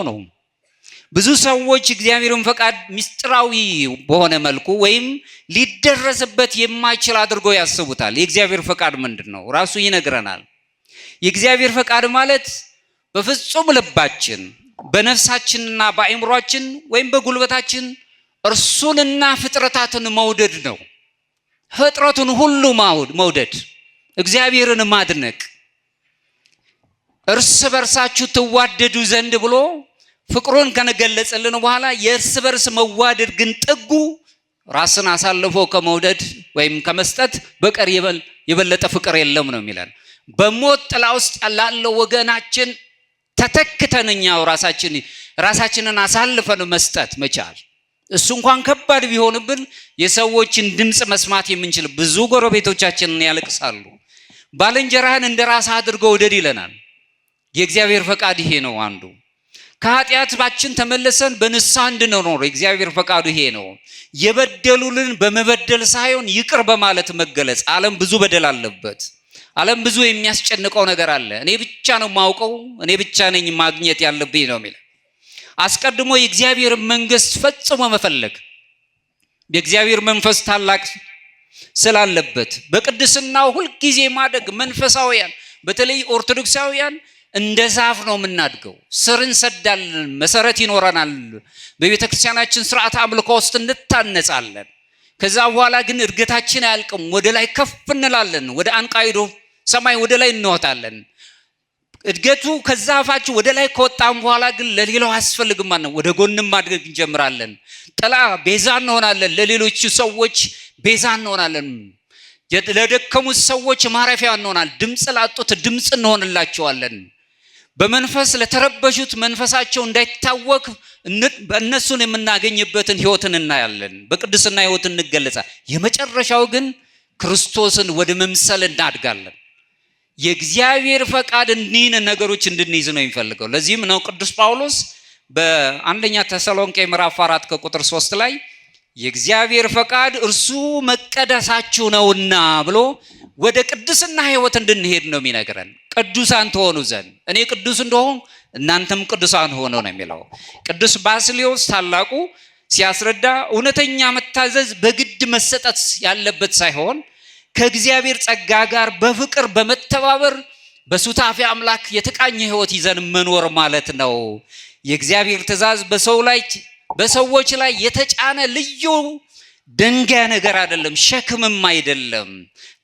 ብዙ ሰዎች እግዚአብሔርን ፈቃድ ምስጢራዊ በሆነ መልኩ ወይም ሊደረስበት የማይችል አድርገው ያስቡታል። የእግዚአብሔር ፈቃድ ምንድነው? ራሱ ይነግረናል። የእግዚአብሔር ፈቃድ ማለት በፍጹም ልባችን በነፍሳችንና በአእምሯችን ወይም በጉልበታችን እርሱንና ፍጥረታትን መውደድ ነው። ፍጥረቱን ሁሉ መውደድ፣ እግዚአብሔርን ማድነቅ፣ እርስ በርሳችሁ ትዋደዱ ዘንድ ብሎ ፍቅሩን ከነገለጸልን በኋላ የእርስ በርስ መዋደድ ግን ጥጉ ራስን አሳልፎ ከመውደድ ወይም ከመስጠት በቀር የበለጠ ፍቅር የለም ነው የሚለን። በሞት ጥላ ውስጥ ላለው ወገናችን ተተክተን እኛው ራሳችንን አሳልፈን መስጠት መቻል። እሱ እንኳን ከባድ ቢሆንብን የሰዎችን ድምፅ መስማት የምንችል። ብዙ ጎረቤቶቻችንን ያለቅሳሉ። ባልንጀራህን እንደ ራስህ አድርገው ውደድ ይለናል። የእግዚአብሔር ፈቃድ ይሄ ነው። አንዱ ከኃጢአታችን ተመልሰን በንስሐ እንድንኖር የእግዚአብሔር ፈቃዱ ይሄ ነው። የበደሉልን በመበደል ሳይሆን ይቅር በማለት መገለጽ። ዓለም ብዙ በደል አለበት። ዓለም ብዙ የሚያስጨንቀው ነገር አለ። እኔ ብቻ ነው ማውቀው፣ እኔ ብቻ ነኝ ማግኘት ያለብኝ ነው የሚል። አስቀድሞ የእግዚአብሔር መንግስት ፈጽሞ መፈለግ፣ የእግዚአብሔር መንፈስ ታላቅ ስላለበት በቅድስናው ሁልጊዜ ማደግ። መንፈሳውያን በተለይ ኦርቶዶክሳውያን እንደ ዛፍ ነው የምናድገው። ስር እንሰዳለን፣ መሰረት ይኖረናል። በቤተ ክርስቲያናችን ስርዓት አምልኮ ውስጥ እንታነጻለን። ከዛ በኋላ ግን እድገታችን አያልቅም። ወደ ላይ ከፍ እንላለን። ወደ አንቃይዶ ሰማይ ወደ ላይ እንወጣለን። እድገቱ ከዛፋችን ወደ ላይ ከወጣን በኋላ ግን ለሌላው አያስፈልግም ማለት ነው። ወደ ጎንም ማድረግ እንጀምራለን። ጥላ ቤዛ እንሆናለን። ለሌሎች ሰዎች ቤዛ እንሆናለን። ለደከሙት ሰዎች ማረፊያ እንሆናል። ድምፅ ላጡት ድምፅ እንሆንላቸዋለን። በመንፈስ ለተረበሹት መንፈሳቸው እንዳይታወክ በእነሱን የምናገኝበትን ህይወትን እናያለን። በቅድስና ህይወት እንገለጻለን። የመጨረሻው ግን ክርስቶስን ወደ መምሰል እናድጋለን። የእግዚአብሔር ፈቃድ እኒህን ነገሮች እንድንይዝ ነው የሚፈልገው። ለዚህም ነው ቅዱስ ጳውሎስ በአንደኛ ተሰሎንቄ ምዕራፍ 4 ከቁጥር 3 ላይ የእግዚአብሔር ፈቃድ እርሱ መቀደሳችሁ ነውና ብሎ ወደ ቅድስና ህይወት እንድንሄድ ነው የሚነግረን። ቅዱሳን ትሆኑ ዘንድ እኔ ቅዱስ እንደሆን እናንተም ቅዱሳን ሆኖ ነው የሚለው። ቅዱስ ባስልዮስ ታላቁ ሲያስረዳ እውነተኛ መታዘዝ በግድ መሰጠት ያለበት ሳይሆን ከእግዚአብሔር ጸጋ ጋር በፍቅር በመተባበር በሱታፌ አምላክ የተቃኘ ህይወት ይዘን መኖር ማለት ነው። የእግዚአብሔር ትእዛዝ በሰዎች ላይ የተጫነ ልዩ ድንጋይ ነገር አይደለም፣ ሸክምም አይደለም፣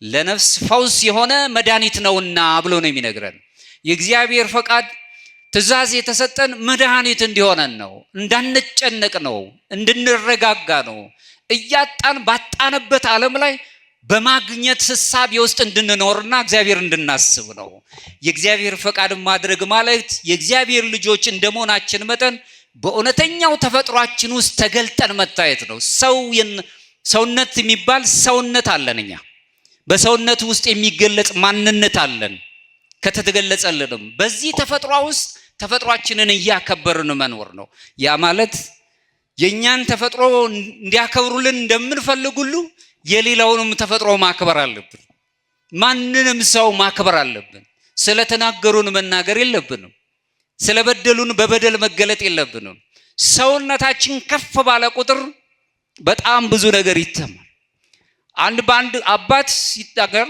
ለነፍስ ፈውስ የሆነ መድኃኒት ነውና ብሎ ነው የሚነግረን። የእግዚአብሔር ፈቃድ ትእዛዝ የተሰጠን መድኃኒት እንዲሆነን ነው፣ እንዳንጨነቅ ነው፣ እንድንረጋጋ ነው፣ እያጣን ባጣንበት ዓለም ላይ በማግኘት ሐሳብ ውስጥ እንድንኖርና እግዚአብሔር እንድናስብ ነው። የእግዚአብሔር ፈቃድ ማድረግ ማለት የእግዚአብሔር ልጆች እንደመሆናችን መጠን በእውነተኛው ተፈጥሯችን ውስጥ ተገልጠን መታየት ነው። ሰውነት የሚባል ሰውነት አለን። እኛ በሰውነት ውስጥ የሚገለጽ ማንነት አለን። ከተገለጸልንም በዚህ ተፈጥሯ ውስጥ ተፈጥሯችንን እያከበርን መኖር ነው። ያ ማለት የኛን ተፈጥሮ እንዲያከብሩልን እንደምንፈልግ ሁሉ የሌላውንም ተፈጥሮ ማክበር አለብን። ማንንም ሰው ማክበር አለብን። ስለተናገሩን መናገር የለብንም። ስለበደሉን በበደል መገለጥ የለብንም። ሰውነታችን ከፍ ባለ ቁጥር በጣም ብዙ ነገር ይተማል። በአንድ አባት ሲናገር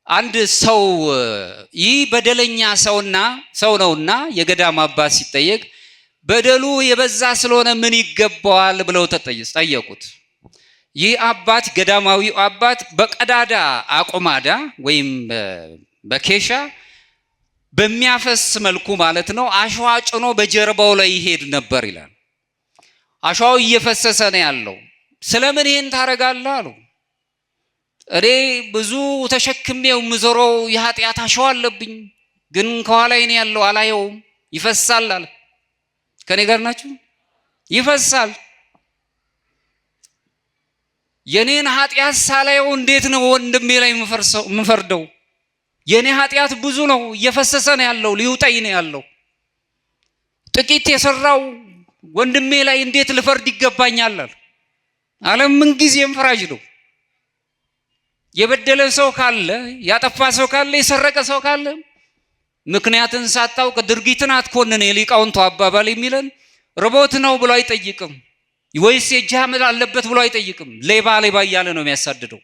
አንድ ሰው ይህ በደለኛ ሰው ነውና የገዳም አባት ሲጠየቅ በደሉ የበዛ ስለሆነ ምን ይገባዋል ብለው ጠየቁት። ይህ አባት ገዳማዊው አባት በቀዳዳ አቁማዳ ወይም በኬሻ በሚያፈስ መልኩ ማለት ነው አሸዋ ጭኖ በጀርባው ላይ ይሄድ ነበር ይላል። አሸዋው እየፈሰሰ ነው ያለው። ስለምን ይሄን ታረጋለህ አሉ። እኔ ብዙ ተሸክሜው ምዞረው የኃጢአት አሸዋ አለብኝ፣ ግን ከኋላዬ ነው ያለው አላየውም፣ ይፈሳል አለ። ከኔ ጋር ናችሁ? ይፈሳል። የኔን ኃጢአት ሳላየው እንዴት ነው ወንድሜ ላይ የምፈርደው? የኔ ኃጢአት ብዙ ነው፣ እየፈሰሰ ነው ያለው፣ ሊውጠኝ ነው ያለው። ጥቂት የሰራው ወንድሜ ላይ እንዴት ልፈርድ ይገባኛል? ዓለም ምን ጊዜም ፈራጅ ነው። የበደለ ሰው ካለ፣ ያጠፋ ሰው ካለ፣ የሰረቀ ሰው ካለ ምክንያትን ሳታውቅ ድርጊትን አትኮንን። የሊቃውንቱ አባባል የሚለን ርቦት ነው ብሎ አይጠይቅም፣ ወይስ የእጅ አመል አለበት ብሎ አይጠይቅም። ሌባ እያለ ነው የሚያሳድደው።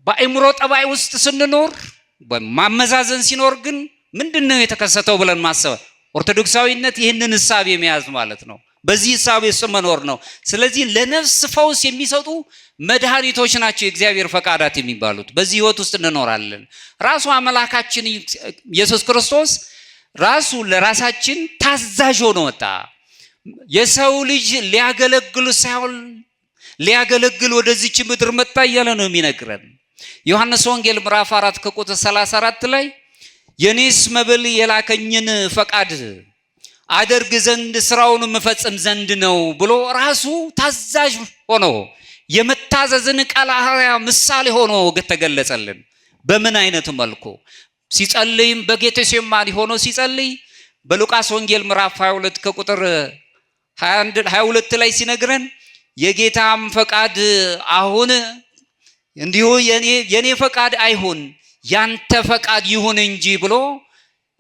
በአእምሮ ጠባይ ውስጥ ስንኖር ማመዛዘን ሲኖር ግን ምንድነው የተከሰተው ብለን ማሰብ፣ ኦርቶዶክሳዊነት ይህንን ሐሳብ የሚያዝ ማለት ነው። በዚህ ሐሳብ ውስጥ መኖር ነው። ስለዚህ ለነፍስ ፈውስ የሚሰጡ መድኃኒቶች ናቸው የእግዚአብሔር ፈቃዳት የሚባሉት። በዚህ ህይወት ውስጥ እንኖራለን። ራሱ አምላካችን ኢየሱስ ክርስቶስ ራሱ ለራሳችን ታዛዥ ሆኖ ወጣ። የሰው ልጅ ሊያገለግሉ ሳይሆን ሊያገለግል ወደዚች ምድር መጣ እያለ ነው የሚነግረን። ዮሐንስ ወንጌል ምዕራፍ 4 ከቁጥር 34 ላይ የኔስ መብል የላከኝን ፈቃድ አደርግ ዘንድ ስራውን መፈጸም ዘንድ ነው ብሎ ራሱ ታዛዥ ሆኖ የመታዘዝን ቃል ምሳሌ ሆኖ ተገለጸልን። በምን አይነት መልኩ ሲጸልይም በጌቴሴማኒ ሆኖ ሲጸልይ በሉቃስ ወንጌል ምዕራፍ 22 ከቁጥር 22 ላይ ሲነግረን የጌታም ፈቃድ አሁን እንዲሁ የኔ ፈቃድ አይሁን ያንተ ፈቃድ ይሁን እንጂ ብሎ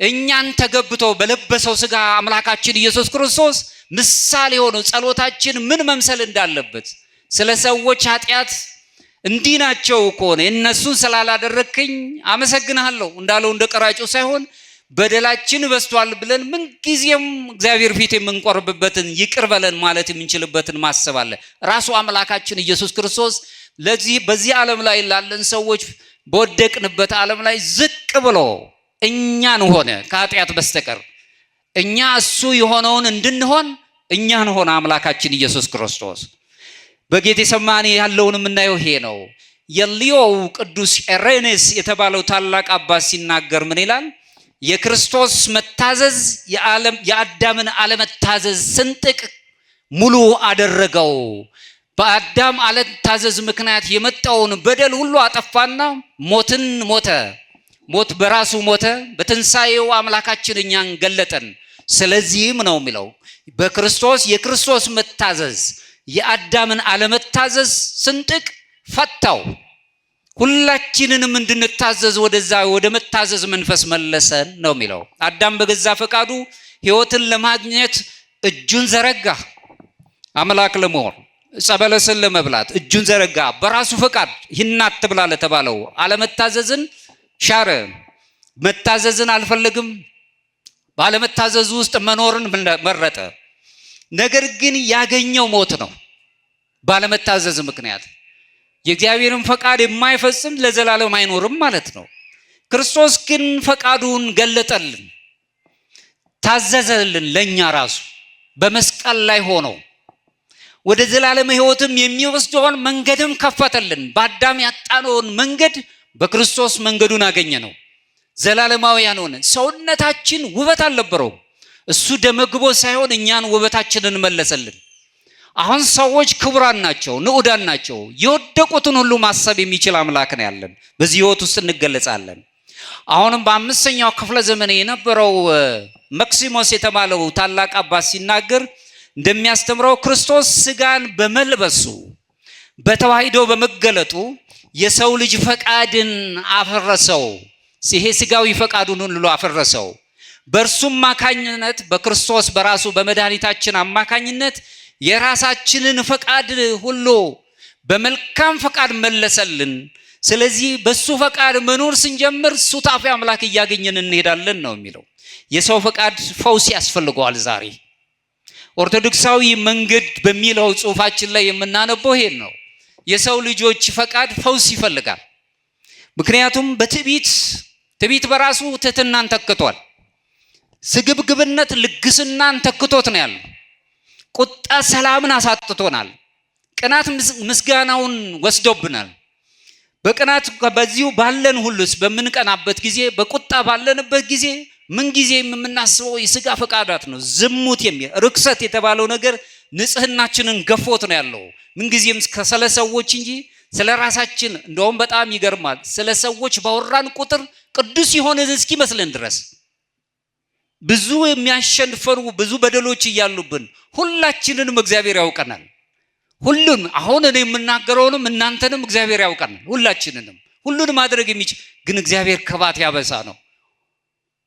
እኛን ተገብቶ በለበሰው ሥጋ አምላካችን ኢየሱስ ክርስቶስ ምሳሌ ሆኖ ጸሎታችን ምን መምሰል እንዳለበት ስለ ሰዎች ኃጢአት እንዲህ ናቸው እኮ ነው እነሱን ስላላደረክኝ አመሰግናለሁ እንዳለው እንደ ቀራጩ ሳይሆን በደላችን በስቷል ብለን ምን ጊዜም እግዚአብሔር ፊት የምንቆርብበትን ይቅር በለን ማለት የምንችልበትን ማሰብ አለ። ራሱ አምላካችን ኢየሱስ ክርስቶስ በዚህ ዓለም ላይ ላለን ሰዎች በወደቅንበት ዓለም ላይ ዝቅ ብሎ እኛን ሆነ ከኃጢአት በስተቀር እኛ እሱ የሆነውን እንድንሆን እኛን ሆነ አምላካችን ኢየሱስ ክርስቶስ። በጌቴሰማኒ ያለውን የምናየው ይሄ ነው። የሊዮው ቅዱስ ኢሬኔስ የተባለው ታላቅ አባት ሲናገር ምን ይላል? የክርስቶስ መታዘዝ የአዳምን አለመታዘዝ ስንጥቅ ሙሉ አደረገው። በአዳም አለመታዘዝ ምክንያት የመጣውን በደል ሁሉ አጠፋና ሞትን ሞተ። ሞት በራሱ ሞተ። በትንሣኤው አምላካችን እኛን ገለጠን። ስለዚህም ነው የሚለው በክርስቶስ የክርስቶስ መታዘዝ የአዳምን አለመታዘዝ ስንጥቅ ፈታው። ሁላችንንም እንድንታዘዝ ወደዛ ወደ መታዘዝ መንፈስ መለሰን ነው የሚለው። አዳም በገዛ ፈቃዱ ሕይወትን ለማግኘት እጁን ዘረጋ። አምላክ ለመሆን ዕፀ በለስን ለመብላት እጁን ዘረጋ። በራሱ ፈቃድ ይህን አትብላ ለተባለው አለመታዘዝን ሻረ። መታዘዝን አልፈለግም። ባለመታዘዝ ውስጥ መኖርን መረጠ። ነገር ግን ያገኘው ሞት ነው። ባለመታዘዝ ምክንያት የእግዚአብሔርን ፈቃድ የማይፈጽም ለዘላለም አይኖርም ማለት ነው። ክርስቶስ ግን ፈቃዱን ገለጠልን፣ ታዘዘልን። ለኛ ራሱ በመስቀል ላይ ሆኖ ወደ ዘላለም ሕይወትም የሚወስደውን መንገድም ከፈተልን። በአዳም ያጣነውን መንገድ በክርስቶስ መንገዱን አገኘ ነው። ዘላለማውያን ሆነ። ሰውነታችን ውበት አልነበረውም። እሱ ደመግቦ ሳይሆን እኛን ውበታችንን መለሰልን። አሁን ሰዎች ክቡራን ናቸው፣ ንዑዳን ናቸው። የወደቁትን ሁሉ ማሰብ የሚችል አምላክ ነው ያለን። በዚህ ሕይወት ውስጥ እንገለጻለን። አሁንም በአምስተኛው ክፍለ ዘመን የነበረው መክሲሞስ የተባለው ታላቅ አባት ሲናገር እንደሚያስተምረው ክርስቶስ ስጋን በመልበሱ በተዋሂዶ በመገለጡ የሰው ልጅ ፈቃድን አፈረሰው። ይሄ ስጋዊ ፈቃዱን ሁሉ አፈረሰው። በእርሱም አማካኝነት በክርስቶስ በራሱ በመድኃኒታችን አማካኝነት የራሳችንን ፈቃድ ሁሉ በመልካም ፈቃድ መለሰልን። ስለዚህ በሱ ፈቃድ መኖር ስንጀምር ሱታፊ አምላክ እያገኘን እንሄዳለን ነው የሚለው። የሰው ፈቃድ ፈውስ ያስፈልገዋል። ዛሬ ኦርቶዶክሳዊ መንገድ በሚለው ጽሑፋችን ላይ የምናነበው ይሄን ነው። የሰው ልጆች ፈቃድ ፈውስ ይፈልጋል። ምክንያቱም ትዕቢት በራሱ ትሕትናን ተክቷል። ስግብግብነት ልግስናን ተክቶት ነው ያለው። ቁጣ ሰላምን አሳጥቶናል። ቅናት ምስጋናውን ወስዶብናል። በቅናት በዚሁ ባለን ሁሉስ በምንቀናበት ጊዜ በቁጣ ባለንበት ጊዜ ምን ጊዜ የምናስበው የሥጋ ፈቃዳት ነው። ዝሙት ርክሰት የተባለው ነገር ንጽህናችንን ገፎት ነው ያለው። ምን ጊዜም ስለ ሰዎች እንጂ ስለ ራሳችን እንደውም በጣም ይገርማል። ስለ ሰዎች ባወራን ቁጥር ቅዱስ የሆነ እስኪመስለን ድረስ ብዙ የሚያሸንፈሩ ብዙ በደሎች እያሉብን ሁላችንንም እግዚአብሔር ያውቀናል። ሁሉን አሁን እኔ የምናገረውንም እናንተንም እግዚአብሔር ያውቀናል። ሁላችንንም ሁሉን ማድረግ የሚችል ግን እግዚአብሔር ክባት ያበሳ ነው።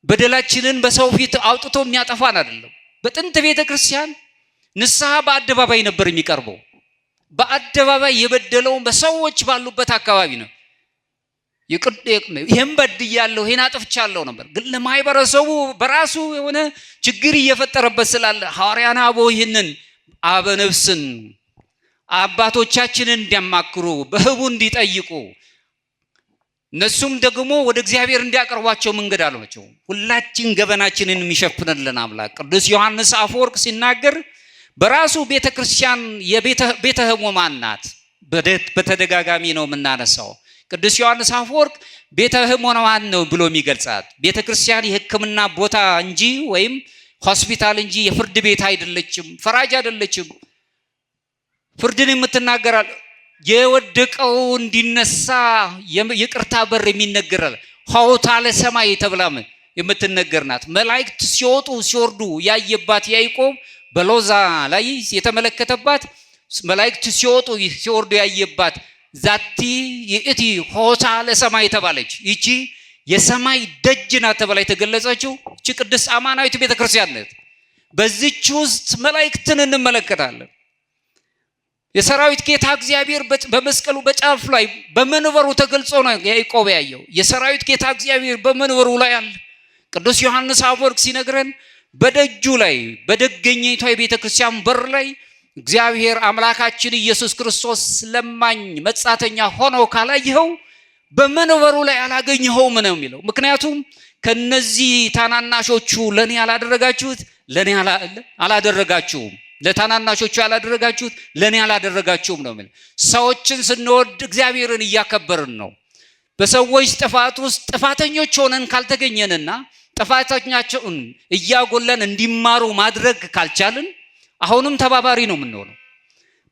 በደላችንን በሰው ፊት አውጥቶ የሚያጠፋን አይደለም። በጥንት ቤተ ክርስቲያን ንስሐ በአደባባይ ነበር የሚቀርበው። በአደባባይ የበደለውን በሰዎች ባሉበት አካባቢ ነው። ይሄን በድያለሁ ይሄን አጥፍቻለሁ ነበር። ግን ለማይበረሰቡ በራሱ የሆነ ችግር እየፈጠረበት ስላለ ሐዋርያና አበው ይህንን አበነፍስን አባቶቻችንን እንዲያማክሩ በህቡ እንዲጠይቁ እነሱም ደግሞ ወደ እግዚአብሔር እንዲያቀርቧቸው መንገድ አሏቸው። ሁላችን ገበናችንን የሚሸፍንልን አምላክ ቅዱስ ዮሐንስ አፈወርቅ ሲናገር በራሱ ቤተክርስቲያን የቤተ ሕሙማን ናት። በተደጋጋሚ ነው የምናነሳው። ቅዱስ ዮሐንስ አፈወርቅ ቤተ ሕሙማን ነው ብሎ የሚገልጻት ቤተክርስቲያን የሕክምና ቦታ እንጂ ወይም ሆስፒታል እንጂ የፍርድ ቤት አይደለችም፣ ፈራጅ አይደለችም። ፍርድን የምትናገራል። የወደቀው እንዲነሳ ይቅርታ በር የሚነገራል። ሆታ ለሰማይ ተብላም የምትነገር ናት። መላእክት ሲወጡ ሲወርዱ ያየባት ያዕቆብ በሎዛ ላይ የተመለከተባት መላእክት ሲወጡ ሲወርዱ ያየባት ዛቲ ይእቲ ሆታ ለሰማይ ተባለች። ይቺ የሰማይ ደጅ ናት ተብላ የተገለጸችው እቺ ቅድስት አማናዊት ቤተክርስቲያን ናት። በዚህች ውስጥ መላእክትን እንመለከታለን። የሰራዊት ጌታ እግዚአብሔር በመስቀሉ በጫፍ ላይ በመንበሩ ተገልጾ ነው ያዕቆብ ያየው። የሰራዊት ጌታ እግዚአብሔር በመንበሩ ላይ አለ። ቅዱስ ዮሐንስ አፈወርቅ ሲነግረን በደጁ ላይ በደገኘይቷ የቤተ ክርስቲያን በር ላይ እግዚአብሔር አምላካችን ኢየሱስ ክርስቶስ ለማኝ መጻተኛ ሆኖ ካላየኸው በመንበሩ ላይ አላገኘኸውም ነው የሚለው። ምክንያቱም ከነዚህ ታናናሾቹ ለኔ ያላደረጋችሁት ለኔ አላደረጋችሁም። ለታናናሾቹ ያላደረጋችሁት ለኔ ያላደረጋችሁም ነው የሚል። ሰዎችን ስንወድ እግዚአብሔርን እያከበርን ነው። በሰዎች ጥፋት ውስጥ ጥፋተኞች ሆነን ካልተገኘንና ጥፋተኛቸውን እያጎለን እንዲማሩ ማድረግ ካልቻልን አሁንም ተባባሪ ነው የምንሆነው።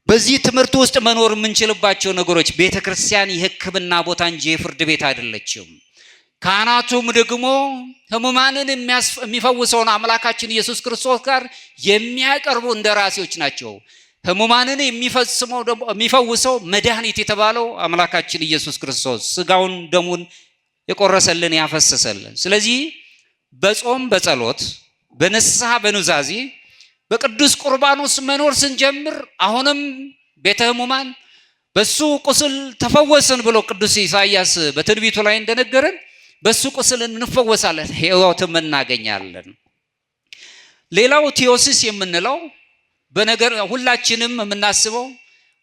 በዚህ ትምህርት ውስጥ መኖር የምንችልባቸው ነገሮች ቤተክርስቲያን የሕክምና ቦታ እንጂ የፍርድ ቤት አይደለችም። ካህናቱም ደግሞ ሕሙማንን የሚፈውሰውን አምላካችን ኢየሱስ ክርስቶስ ጋር የሚያቀርቡ እንደራሴዎች ናቸው። ሕሙማንን የሚፈውሰው መድኃኒት የተባለው አምላካችን ኢየሱስ ክርስቶስ ስጋውን ደሙን የቆረሰልን ያፈሰሰልን። ስለዚህ በጾም በጸሎት በንስሐ በኑዛዜ በቅዱስ ቁርባን ውስጥ መኖር ስንጀምር አሁንም ቤተ ሕሙማን በሱ ቁስል ተፈወስን ብሎ ቅዱስ ኢሳይያስ በትንቢቱ ላይ እንደነገረን በሱ ቁስል እንፈወሳለን፣ ሕይወትም እናገኛለን። ሌላው ቴዎሲስ የምንለው በነገር ሁላችንም የምናስበው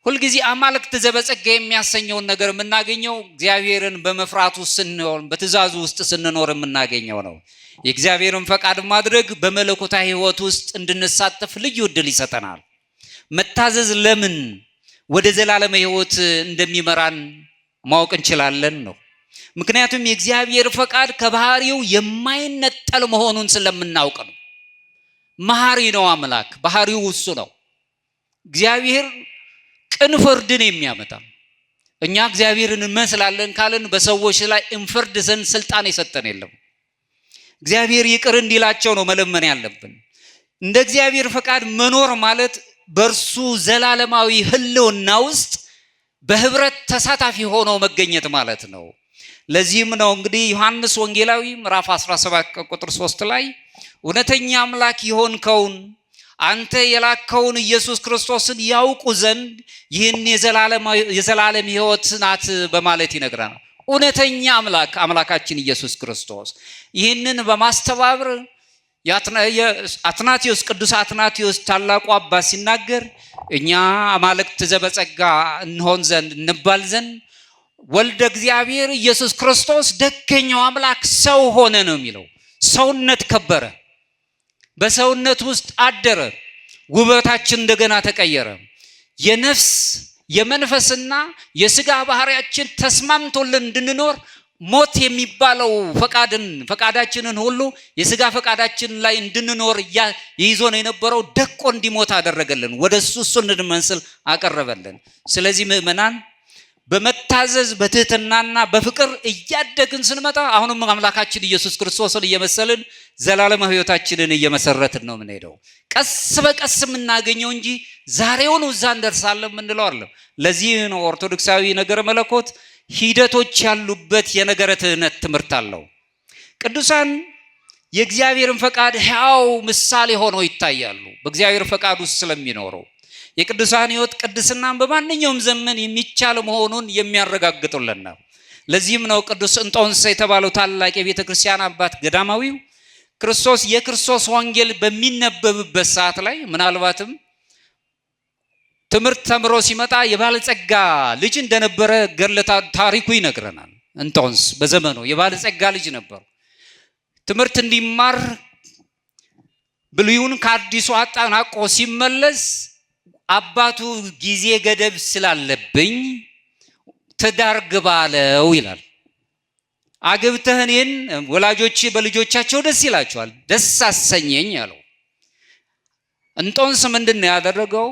ሁልጊዜ አማልክት ዘበጸጋ የሚያሰኘውን ነገር የምናገኘው እግዚአብሔርን በመፍራቱ ስንሆን በትእዛዙ ውስጥ ስንኖር የምናገኘው ነው። የእግዚአብሔርን ፈቃድ ማድረግ በመለኮታዊ ሕይወት ውስጥ እንድንሳተፍ ልዩ ዕድል ይሰጠናል። መታዘዝ ለምን ወደ ዘላለም ሕይወት እንደሚመራን ማወቅ እንችላለን ነው። ምክንያቱም የእግዚአብሔር ፈቃድ ከባህሪው የማይነጠል መሆኑን ስለምናውቅ ነው። መሐሪ ነው አምላክ፣ ባህሪው እሱ ነው። እግዚአብሔር ቅን ፍርድን የሚያመጣ እኛ እግዚአብሔርን እንመስላለን ካልን በሰዎች ላይ እንፍርድ ዘንድ ስልጣን የሰጠን የለም። እግዚአብሔር ይቅር እንዲላቸው ነው መለመን ያለብን። እንደ እግዚአብሔር ፈቃድ መኖር ማለት በእርሱ ዘላለማዊ ሕልውና ውስጥ በህብረት ተሳታፊ ሆኖ መገኘት ማለት ነው። ለዚህም ነው እንግዲህ ዮሐንስ ወንጌላዊ ምዕራፍ 17 ቁጥር 3 ላይ እውነተኛ አምላክ የሆንከውን አንተ የላከውን ኢየሱስ ክርስቶስን ያውቁ ዘንድ ይህን የዘላለም ሕይወት ናት በማለት ይነግረናል። እውነተኛ አምላካችን ኢየሱስ ክርስቶስ ይህንን በማስተባበር አትናቴዎስ ቅዱስ አትናቴዎስ ታላቁ አባት ሲናገር እኛ አማልክት ዘበጸጋ እንሆን ዘንድ እንባል ዘንድ ወልደ እግዚአብሔር ኢየሱስ ክርስቶስ ደገኛው አምላክ ሰው ሆነ ነው የሚለው። ሰውነት ከበረ፣ በሰውነት ውስጥ አደረ፣ ውበታችን እንደገና ተቀየረ። የነፍስ የመንፈስና የስጋ ባህሪያችን ተስማምቶልን እንድንኖር ሞት የሚባለው ፈቃዳችንን ሁሉ የስጋ ፈቃዳችን ላይ እንድንኖር ይዞን የነበረው ደቆ እንዲሞት አደረገልን። ወደሱ እሱን እንድንመስል አቀረበልን። ስለዚህ ምእመናን በመታዘዝ በትህትናና በፍቅር እያደግን ስንመጣ አሁንም አምላካችን ኢየሱስ ክርስቶስን እየመሰልን ዘላለማዊ ሕይወታችንን እየመሰረትን ነው የምንሄደው። ቀስ በቀስ የምናገኘው እንጂ ዛሬውን እዛ እንደርሳለን የምንለው አይደለም። ለዚህ ነው ኦርቶዶክሳዊ ነገረ መለኮት ሂደቶች ያሉበት የነገረ ትህነት ትምህርት አለው። ቅዱሳን የእግዚአብሔርን ፈቃድ ሕያው ምሳሌ ሆነው ይታያሉ በእግዚአብሔር ፈቃድ ውስጥ ስለሚኖረው። የቅዱሳን ሕይወት ቅድስናን በማንኛውም ዘመን የሚቻል መሆኑን የሚያረጋግጡልን ነው። ለዚህም ነው ቅዱስ እንጦንስ የተባለው ታላቅ የቤተ ክርስቲያን አባት ገዳማዊው የክርስቶስ ወንጌል በሚነበብበት ሰዓት ላይ ምናልባትም ትምህርት ተምሮ ሲመጣ የባለጸጋ ልጅ እንደነበረ ገድለ ታሪኩ ይነግረናል። እንጦንስ በዘመኑ የባለጸጋ ልጅ ነበር። ትምህርት እንዲማር ብሉይን ከአዲሱ አጠናቆ ሲመለስ አባቱ ጊዜ ገደብ ስላለብኝ ትዳር ግባ አለው ይላል። አግብተህ እኔን ወላጆች በልጆቻቸው ደስ ይላቸዋል፣ ደስ አሰኘኝ አለው። እንጦንስ ምንድን ነው ያደረገው?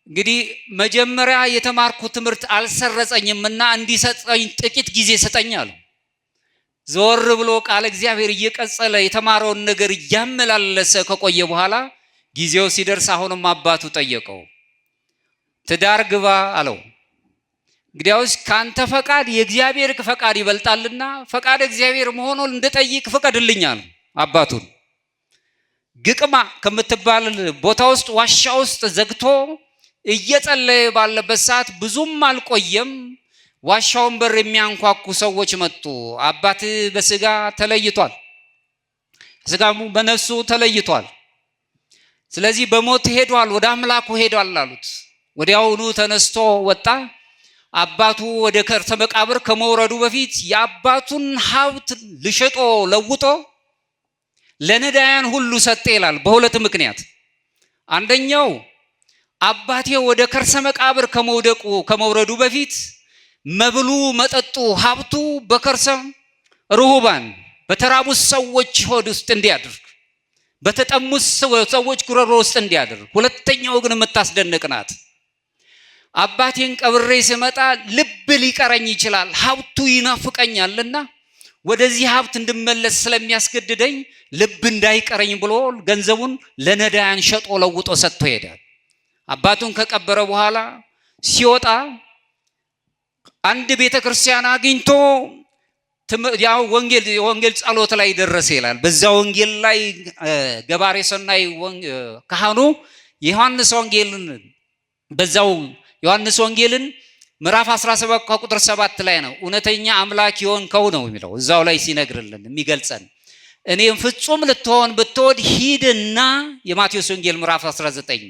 እንግዲህ መጀመሪያ የተማርኩ ትምህርት አልሰረጸኝምና እንዲሰጠኝ ጥቂት ጊዜ ስጠኝ አለው። ዘወር ብሎ ቃለ እግዚአብሔር እየቀጸለ የተማረውን ነገር እያመላለሰ ከቆየ በኋላ ጊዜው ሲደርስ አሁንም አባቱ ጠየቀው፣ ትዳር ግባ አለው። እንግዲያውስ ካንተ ፈቃድ የእግዚአብሔር ፈቃድ ይበልጣልና ፈቃድ እግዚአብሔር መሆኑን እንድጠይቅ ፍቀድልኛል። አባቱን ግቅማ ከምትባል ቦታ ውስጥ ዋሻ ውስጥ ዘግቶ እየጸለየ ባለበት ሰዓት ብዙም አልቆየም። ዋሻውን በር የሚያንኳኩ ሰዎች መጡ። አባት በስጋ ተለይቷል፣ ስጋሙ በነፍሱ ተለይቷል። ስለዚህ በሞት ሄዷል፣ ወደ አምላኩ ሄዷል አሉት። ወዲያውኑ ተነስቶ ወጣ። አባቱ ወደ ከርሰ መቃብር ከመውረዱ በፊት የአባቱን ሀብት ልሸጦ ለውጦ ለነዳያን ሁሉ ሰጠ ይላል። በሁለት ምክንያት፣ አንደኛው አባቴ ወደ ከርሰ መቃብር ከመውረዱ በፊት መብሉ መጠጡ ሀብቱ በከርሰ ርሁባን በተራቡት ሰዎች ሆድ ውስጥ እንዲያድር በተጠሙት ሰዎች ጉሮሮ ውስጥ እንዲያድር። ሁለተኛው ግን የምታስደንቅ ናት። አባቴን ቀብሬ ስመጣ ልብ ሊቀረኝ ይችላል፣ ሀብቱ ይናፍቀኛልና ወደዚህ ሀብት እንድመለስ ስለሚያስገድደኝ ልብ እንዳይቀረኝ ብሎ ገንዘቡን ለነዳያን ሸጦ ለውጦ ሰጥቶ ሄዳል። አባቱን ከቀበረ በኋላ ሲወጣ አንድ ቤተክርስቲያን አግኝቶ ያው ወንጌል ጸሎት ላይ ደረሰ ይላል። በዛ ወንጌል ላይ ገባሬ ሰናይ ካህኑ ዮሐንስ ወንጌልን በዛው ዮሐንስ ወንጌልን ምዕራፍ 17 ከቁጥር 7 ላይ ነው እውነተኛ አምላክ የሆንከው ነው የሚለው። እዛው ላይ ሲነግርልን የሚገልጸን እኔም ፍጹም ልትሆን ብትወድ ሂድና የማቴዎስ ወንጌል ምዕራፍ 19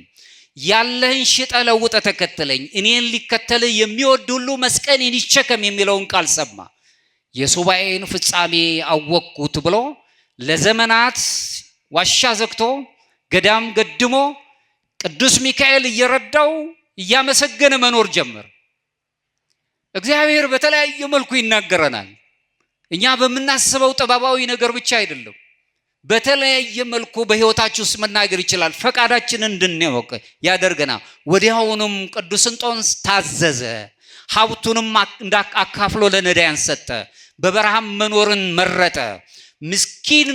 ያለህን ሽጠ ለውጠ ተከተለኝ፣ እኔን ሊከተል የሚወድ ሁሉ መስቀሌን ይሸከም የሚለውን ቃል ሰማ። የሱባኤን ፍጻሜ አወቅኩት ብሎ ለዘመናት ዋሻ ዘግቶ ገዳም ገድሞ ቅዱስ ሚካኤል እየረዳው እያመሰገነ መኖር ጀመር። እግዚአብሔር በተለያየ መልኩ ይናገረናል። እኛ በምናስበው ጥበባዊ ነገር ብቻ አይደለም፣ በተለያየ መልኩ በህይወታችን ውስጥ መናገር ይችላል። ፈቃዳችንን እንድንወቅ ያደርገናል። ወዲያውኑም ቅዱስ እንጦንስ ታዘዘ፣ ሀብቱንም አካፍሎ ለነዳያን ሰጠ። በበረሃም መኖርን መረጠ። ምስኪን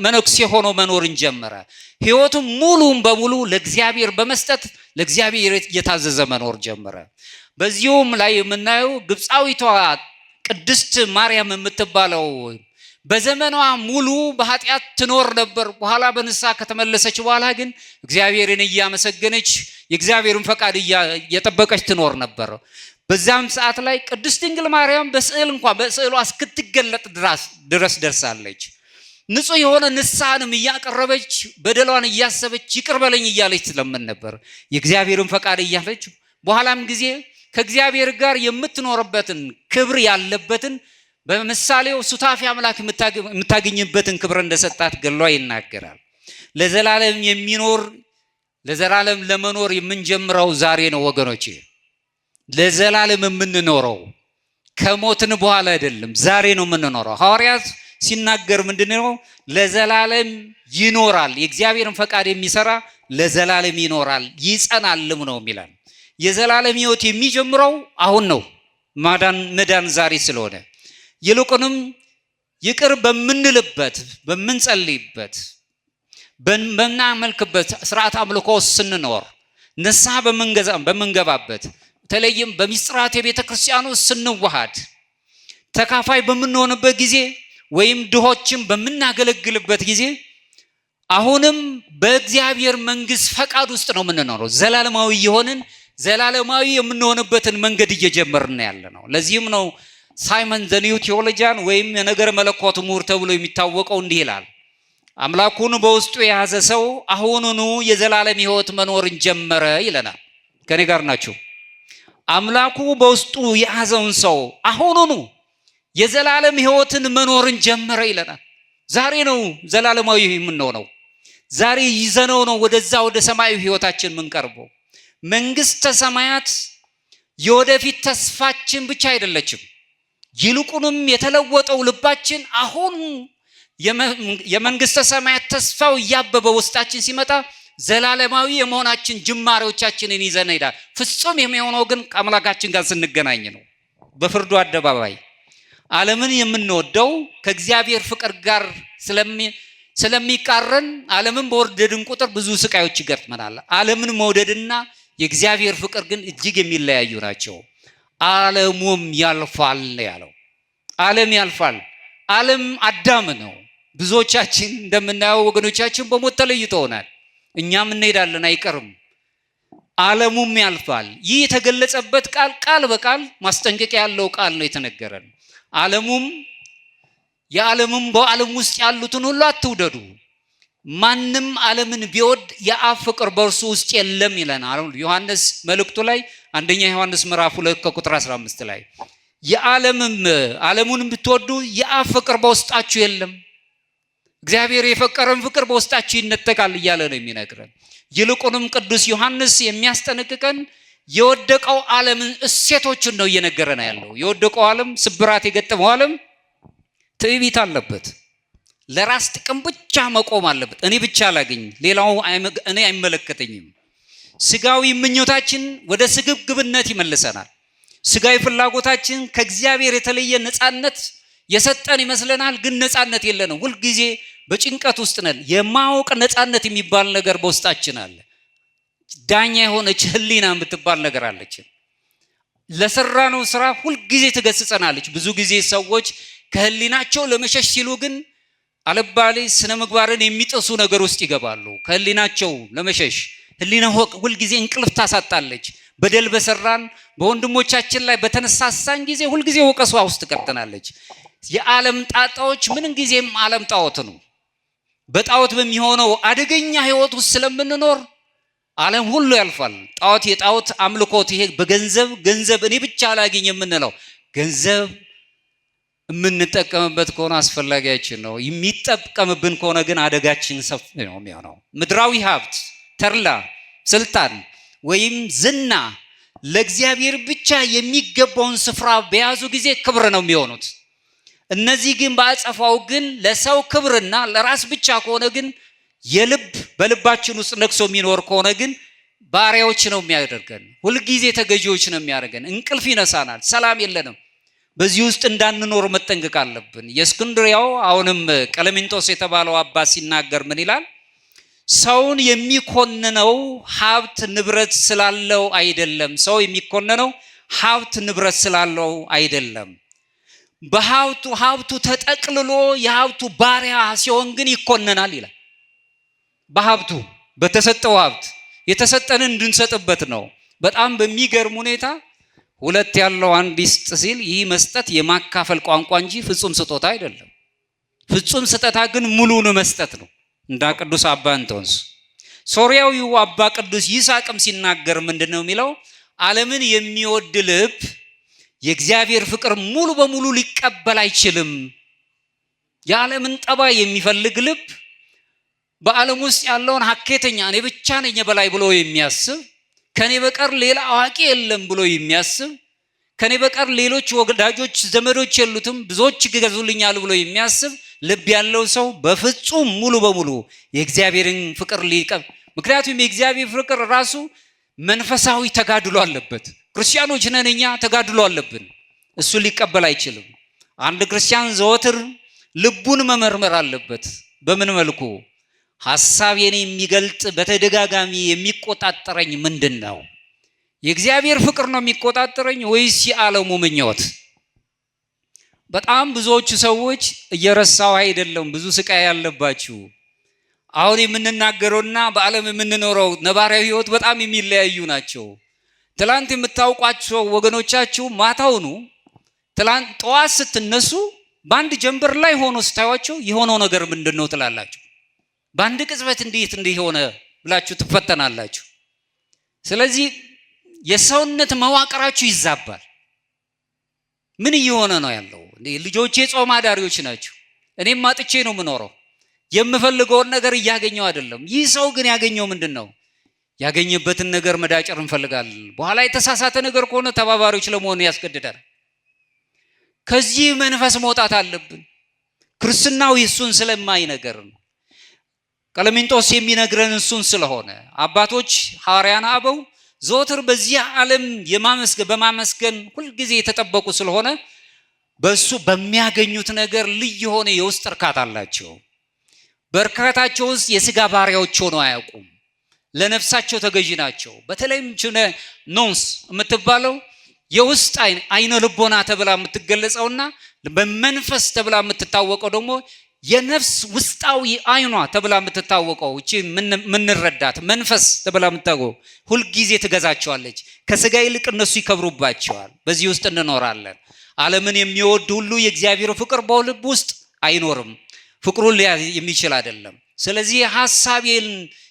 መነኩሴ ሆኖ መኖርን ጀመረ። ህይወቱን ሙሉን በሙሉ ለእግዚአብሔር በመስጠት ለእግዚአብሔር እየታዘዘ መኖር ጀመረ። በዚሁም ላይ የምናየው ግብፃዊቷ ቅድስት ማርያም የምትባለው በዘመኗ ሙሉ በኃጢአት ትኖር ነበር። በኋላ በንስሐ ከተመለሰች በኋላ ግን እግዚአብሔርን እያመሰገነች የእግዚአብሔርን ፈቃድ እየጠበቀች ትኖር ነበር። በዛም ሰዓት ላይ ቅድስት ድንግል ማርያም በስዕሏ እስክትገለጥ ድረስ ደርሳለች። ንጹህ የሆነ ንስሐንም እያቀረበች በደሏን እያሰበች ይቅር በለኝ እያለች ስለምን ነበር የእግዚአብሔርን ፈቃድ እያለች። በኋላም ጊዜ ከእግዚአብሔር ጋር የምትኖርበትን ክብር ያለበትን በምሳሌው ሱታፊ አምላክ የምታገኝበትን ክብር እንደሰጣት ገሏ ይናገራል። ለዘላለም የሚኖር ለዘላለም ለመኖር የምንጀምረው ዛሬ ነው ወገኖቼ። ለዘላለም የምንኖረው ከሞትን በኋላ አይደለም፣ ዛሬ ነው የምንኖረው። ሐዋርያት ሲናገር ምንድነው? ለዘላለም ይኖራል፣ የእግዚአብሔርን ፈቃድ የሚሰራ ለዘላለም ይኖራል ይጸናልም ነው የሚላል። የዘላለም ሕይወት የሚጀምረው አሁን ነው፣ መዳን ዛሬ ስለሆነ ይልቁንም ይቅር በምንልበት በምንጸልይበት በምናመልክበት ስርዓት አምልኮ ስንኖር ንስሐ በምንገባበት በተለይም በሚስጥራት የቤተ ክርስቲያኑ ስንዋሃድ ተካፋይ በምንሆንበት ጊዜ ወይም ድሆችን በምናገለግልበት ጊዜ አሁንም በእግዚአብሔር መንግስት ፈቃድ ውስጥ ነው የምንኖረው። ዘላለማዊ የሆንን ዘላለማዊ የምንሆንበትን መንገድ እየጀመርን ያለ ነው። ለዚህም ነው ሳይመን ዘ ኒው ቴዎሎጂያን ወይም የነገር መለኮት ምሁር ተብሎ የሚታወቀው እንዲህ ይላል፣ አምላኩን በውስጡ የያዘ ሰው አሁኑኑ የዘላለም ሕይወት መኖርን ጀመረ ይለናል። ከኔ ጋር ናችሁ? አምላኩ በውስጡ የያዘውን ሰው አሁኑኑ የዘላለም ሕይወትን መኖርን ጀመረ ይለናል። ዛሬ ነው ዘላለማዊ የምንሆነው። ዛሬ ይዘነው ነው ወደ ሰማያዊ ሕይወታችን የምንቀርበው። መንግስተ ሰማያት የወደፊት ተስፋችን ብቻ አይደለችም። ይልቁንም የተለወጠው ልባችን አሁን የመንግስተ ሰማያት ተስፋው እያበበ ውስጣችን ሲመጣ ዘላለማዊ የመሆናችን ጅማሬዎቻችንን ይዘን ሄዳል። ፍጹም የሚሆነው ግን ከአምላካችን ጋር ስንገናኝ ነው። በፍርዱ አደባባይ ዓለምን የምንወደው ከእግዚአብሔር ፍቅር ጋር ስለሚቃረን ዓለምን በወደድን ቁጥር ብዙ ስቃዮች ይገጥመናል። ዓለምን መውደድና የእግዚአብሔር ፍቅር ግን እጅግ የሚለያዩ ናቸው። ዓለሙም ያልፋል ያለው ዓለም ያልፋል። ዓለም አዳም ነው። ብዙዎቻችን እንደምናየው ወገኖቻችን በሞት ተለይተውናል። እኛም እንሄዳለን አይቀርም። ዓለሙም ያልፋል። ይህ የተገለጸበት ቃል በቃል ማስጠንቀቂያ ያለው ቃል ነው የተነገረን። የዓለምም በዓለም ውስጥ ያሉትን ሁሉ አትውደዱ፣ ማንም ዓለምን ቢወድ የአብ ፍቅር በእርሱ ውስጥ የለም ይለናል ዮሐንስ መልእክቱ ላይ አንደኛ ዮሐንስ ምዕራፍ 2 ከቁጥር 15 ላይ ዓለሙን ብትወዱ የአብ ፍቅር በውስጣችሁ የለም። እግዚአብሔር የፈቀረን ፍቅር በውስጣችን ይነጠቃል እያለ ነው የሚነግረን። ይልቁንም ቅዱስ ዮሐንስ የሚያስጠነቅቀን የወደቀው ዓለምን እሴቶችን ነው እየነገረን ያለው። የወደቀው ዓለም፣ ስብራት የገጠመው ዓለም ትዕቢት አለበት። ለራስ ጥቅም ብቻ መቆም አለበት። እኔ ብቻ ላገኝ፣ ሌላው እኔ አይመለከተኝም። ስጋዊ ምኞታችን ወደ ስግብግብነት ይመልሰናል። ስጋዊ ፍላጎታችን ከእግዚአብሔር የተለየ ነፃነት የሰጠን ይመስለናል፣ ግን ነፃነት የለንም። ሁልጊዜ በጭንቀት ውስጥ ነን። የማወቅ ነፃነት የሚባል ነገር በውስጣችን አለ። ዳኛ የሆነች ህሊና የምትባል ነገር አለች። ለሰራነው ስራ ሁልጊዜ ትገስጸናለች። ብዙ ጊዜ ሰዎች ከህሊናቸው ለመሸሽ ሲሉ ግን አለባሌ ስነ ምግባርን የሚጥሱ ነገር ውስጥ ይገባሉ። ከህሊናቸው ለመሸሽ ህሊና ሁልጊዜ እንቅልፍ ታሳጣለች። በደል በሰራን በወንድሞቻችን ላይ በተነሳሳን ጊዜ ሁልጊዜ ወቀሷ ውስጥ ቀርተናለች። የዓለም ጣጣዎች ምንም ጊዜም ዓለም ጣዖት ነው። በጣዖት በሚሆነው አደገኛ ህይወት ውስጥ ስለምንኖር ዓለም ሁሉ ያልፋል። ጣዖት፣ የጣዖት አምልኮት፣ ይሄ ገንዘብ እኔ ብቻ ላገኝ የምንለው ገንዘብ የምንጠቀምበት ከሆነ አስፈላጊያችን ነው። የሚጠቀምብን ከሆነ ግን አደጋችን ሰፊ ነው የሚሆነው። ምድራዊ ሀብት፣ ተድላ፣ ስልጣን ወይም ዝና ለእግዚአብሔር ብቻ የሚገባውን ስፍራ በያዙ ጊዜ ክብር ነው የሚሆኑት። እነዚህ ግን በአጸፋው ግን ለሰው ክብርና ለራስ ብቻ ከሆነ ግን በልባችን ውስጥ ነግሶ የሚኖር ከሆነ ግን ባሪያዎች ነው የሚያደርገን። ሁልጊዜ ተገዢዎች ነው የሚያደርገን። እንቅልፍ ይነሳናል። ሰላም የለንም። በዚህ ውስጥ እንዳንኖር መጠንቀቅ አለብን። የእስክንድርያው አሁንም ቀለሚንጦስ የተባለው አባት ሲናገር ምን ይላል? ሰውን የሚኮንነው ሀብት ንብረት ስላለው አይደለም። ሰው የሚኮንነው ሀብት ንብረት ስላለው አይደለም። ሀብቱ ተጠቅልሎ የሀብቱ ባሪያ ሲሆን ግን ይኮነናል ይላል። በሀብቱ በተሰጠው ሀብት የተሰጠንን እንድንሰጥበት ነው። በጣም በሚገርም ሁኔታ ሁለት ያለው አንድ ይስጥ ሲል ይህ መስጠት የማካፈል ቋንቋ እንጂ ፍጹም ስጦታ አይደለም። ፍጹም ስጦታ ግን ሙሉን መስጠት ነው። እንዳ ቅዱስ አባ እንጦንስ ሶርያዊው አባ ቅዱስ ይስሐቅም ሲናገር ምንድነው የሚለው? ዓለምን የሚወድ ልብ የእግዚአብሔር ፍቅር ሙሉ በሙሉ ሊቀበል አይችልም። የዓለምን ጠባይ የሚፈልግ ልብ በዓለም ውስጥ ያለውን ሀኬተኛ እኔ ብቻ ነኝ በላይ ብሎ የሚያስብ፣ ከኔ በቀር ሌላ አዋቂ የለም ብሎ የሚያስብ፣ ከኔ በቀር ሌሎች ወዳጆች ዘመዶች የሉትም ብዙዎች ይገዙልኛል ብሎ የሚያስብ ልብ ያለው ሰው በፍጹም ሙሉ በሙሉ የእግዚአብሔርን ፍቅር ምክንያቱም የእግዚአብሔር ፍቅር ራሱ መንፈሳዊ ተጋድሎ አለበት። ክርስቲያኖች ነን እኛ፣ ተጋድሎ አለብን። እሱ ሊቀበል አይችልም። አንድ ክርስቲያን ዘወትር ልቡን መመርመር አለበት። በምን መልኩ ሐሳቤን የሚገልጥ በተደጋጋሚ የሚቆጣጠረኝ ምንድን ነው? የእግዚአብሔር ፍቅር ነው የሚቆጣጠረኝ ወይስ የዓለሙ ምኞት? በጣም ብዙዎቹ ሰዎች እየረሳው አይደለም ብዙ ስቃይ ያለባችሁ። አሁን የምንናገረውና በዓለም የምንኖረው ነባራዊ ህይወት በጣም የሚለያዩ ናቸው። ትላንት የምታውቋቸው ወገኖቻችሁ ማታውኑ ትላንት ጠዋት ስትነሱ በአንድ ጀንበር ላይ ሆኖ ስታዩቸው የሆነው ነገር ምንድን ነው ትላላችሁ። በአንድ ቅጽበት እንዴት ሆነ ብላችሁ ትፈተናላችሁ። ስለዚህ የሰውነት መዋቅራችሁ ይዛባል። ምን እየሆነ ነው ያለው? ልጆቼ ጾም አዳሪዎች ናቸው። እኔም ማጥቼ ነው የምኖረው። የምፈልገውን ነገር እያገኘው አይደለም። ይህ ሰው ግን ያገኘው ምንድን ነው? ያገኘበትን ነገር መዳጨር እንፈልጋለን። በኋላ የተሳሳተ ነገር ከሆነ ተባባሪዎች ለመሆን ያስገድዳል። ከዚህ መንፈስ መውጣት አለብን። ክርስትናው እሱን ስለማይነገር ነው። ቀለሚንጦስ የሚነግረን እሱን ስለሆነ አባቶች ሐዋርያን አበው ዘወትር በዚህ ዓለም በማመስገን ሁልጊዜ የተጠበቁ ስለሆነ በሱ በሚያገኙት ነገር ልዩ የሆነ የውስጥ እርካታ አላቸው። በእርካታቸው ውስጥ የስጋ ባሪያዎች ሆነው አያውቁም። ለነፍሳቸው ተገዢ ናቸው። በተለይም ኖንስ የምትባለው የውስጥ አይነ ልቦና ተብላ የምትገለጸውና በመንፈስ ተብላ የምትታወቀው ደግሞ የነፍስ ውስጣዊ አይኗ ተብላ የምትታወቀው እቺ ምንረዳት መንፈስ ተብላ የምትታወቀው ሁልጊዜ ትገዛቸዋለች። ከስጋ ይልቅ እነሱ ይከብሩባቸዋል። በዚህ ውስጥ እንኖራለን። ዓለምን የሚወድ ሁሉ የእግዚአብሔር ፍቅር በልቡ ውስጥ አይኖርም። ፍቅሩን ሊያዝ የሚችል አይደለም። ስለዚህ ሐሳቤን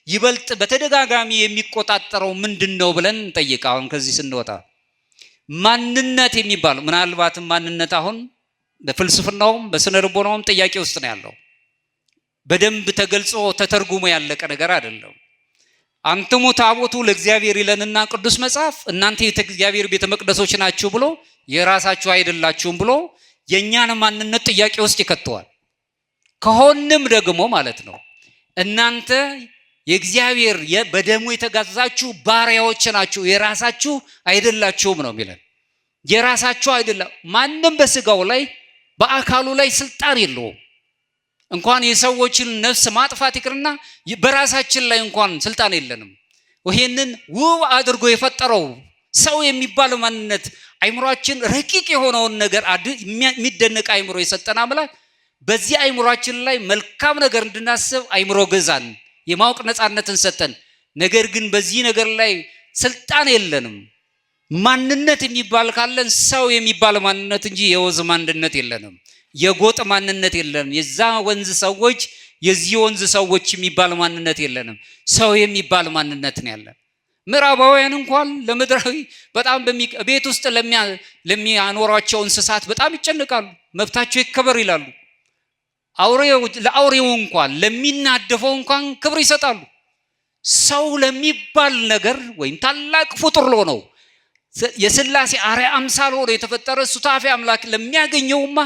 ይበልጥ በተደጋጋሚ የሚቆጣጠረው ምንድነው ብለን እንጠይቅ። አሁን ከዚህ ስንወጣ ማንነት የሚባለው ምናልባትም ማንነት አሁን በፍልስፍናውም በስነ ልቦናውም ጥያቄ ውስጥ ነው ያለው። በደንብ ተገልጾ ተተርጉሞ ያለቀ ነገር አይደለም። አንትሙ ታቦቱ ለእግዚአብሔር ይለንና ቅዱስ መጽሐፍ እናንተ የእግዚአብሔር ቤተ መቅደሶች ናችሁ ብሎ የራሳችሁ አይደላችሁም ብሎ የኛን ማንነት ጥያቄ ውስጥ ይከተዋል። ከሆነም ደግሞ ማለት ነው እናንተ የእግዚአብሔር በደሙ የተገዛችሁ ባሪያዎች ናችሁ፣ የራሳችሁ አይደላችሁም ነው የሚለን። የራሳችሁ አይደለም። ማንም በስጋው ላይ በአካሉ ላይ ስልጣን የለውም። እንኳን የሰዎችን ነፍስ ማጥፋት ይቅርና በራሳችን ላይ እንኳን ስልጣን የለንም። ይሄንን ውብ አድርጎ የፈጠረው ሰው የሚባል ማንነት አይምሮአችን ረቂቅ የሆነውን ነገር የሚደነቅ አይምሮ የሰጠን አምላክ በዚህ አይምሮአችን ላይ መልካም ነገር እንድናስብ አይምሮ ገዛን፣ የማወቅ ነፃነትን ሰጠን። ነገር ግን በዚህ ነገር ላይ ስልጣን የለንም። ማንነት የሚባል ካለን ሰው የሚባል ማንነት እንጂ የወዝ ማንነት የለንም። የጎጥ ማንነት የለንም። የዛ ወንዝ ሰዎች የዚህ ወንዝ ሰዎች የሚባል ማንነት የለንም። ሰው የሚባል ማንነት ነው ያለን። ምዕራባውያን እንኳን ለምድራዊ በጣም ቤት ውስጥ ለሚያኖሯቸው እንስሳት በጣም ይጨነቃሉ። መብታቸው ይከበር ይላሉ። ለአውሬው እንኳን ለሚናደፈው እንኳን ክብር ይሰጣሉ። ሰው ለሚባል ነገር ወይም ታላቅ ፍጡር ነው የሥላሴ አርአያ አምሳል ሆኖ የተፈጠረ ሱታፌ አምላክ ለሚያገኘውማ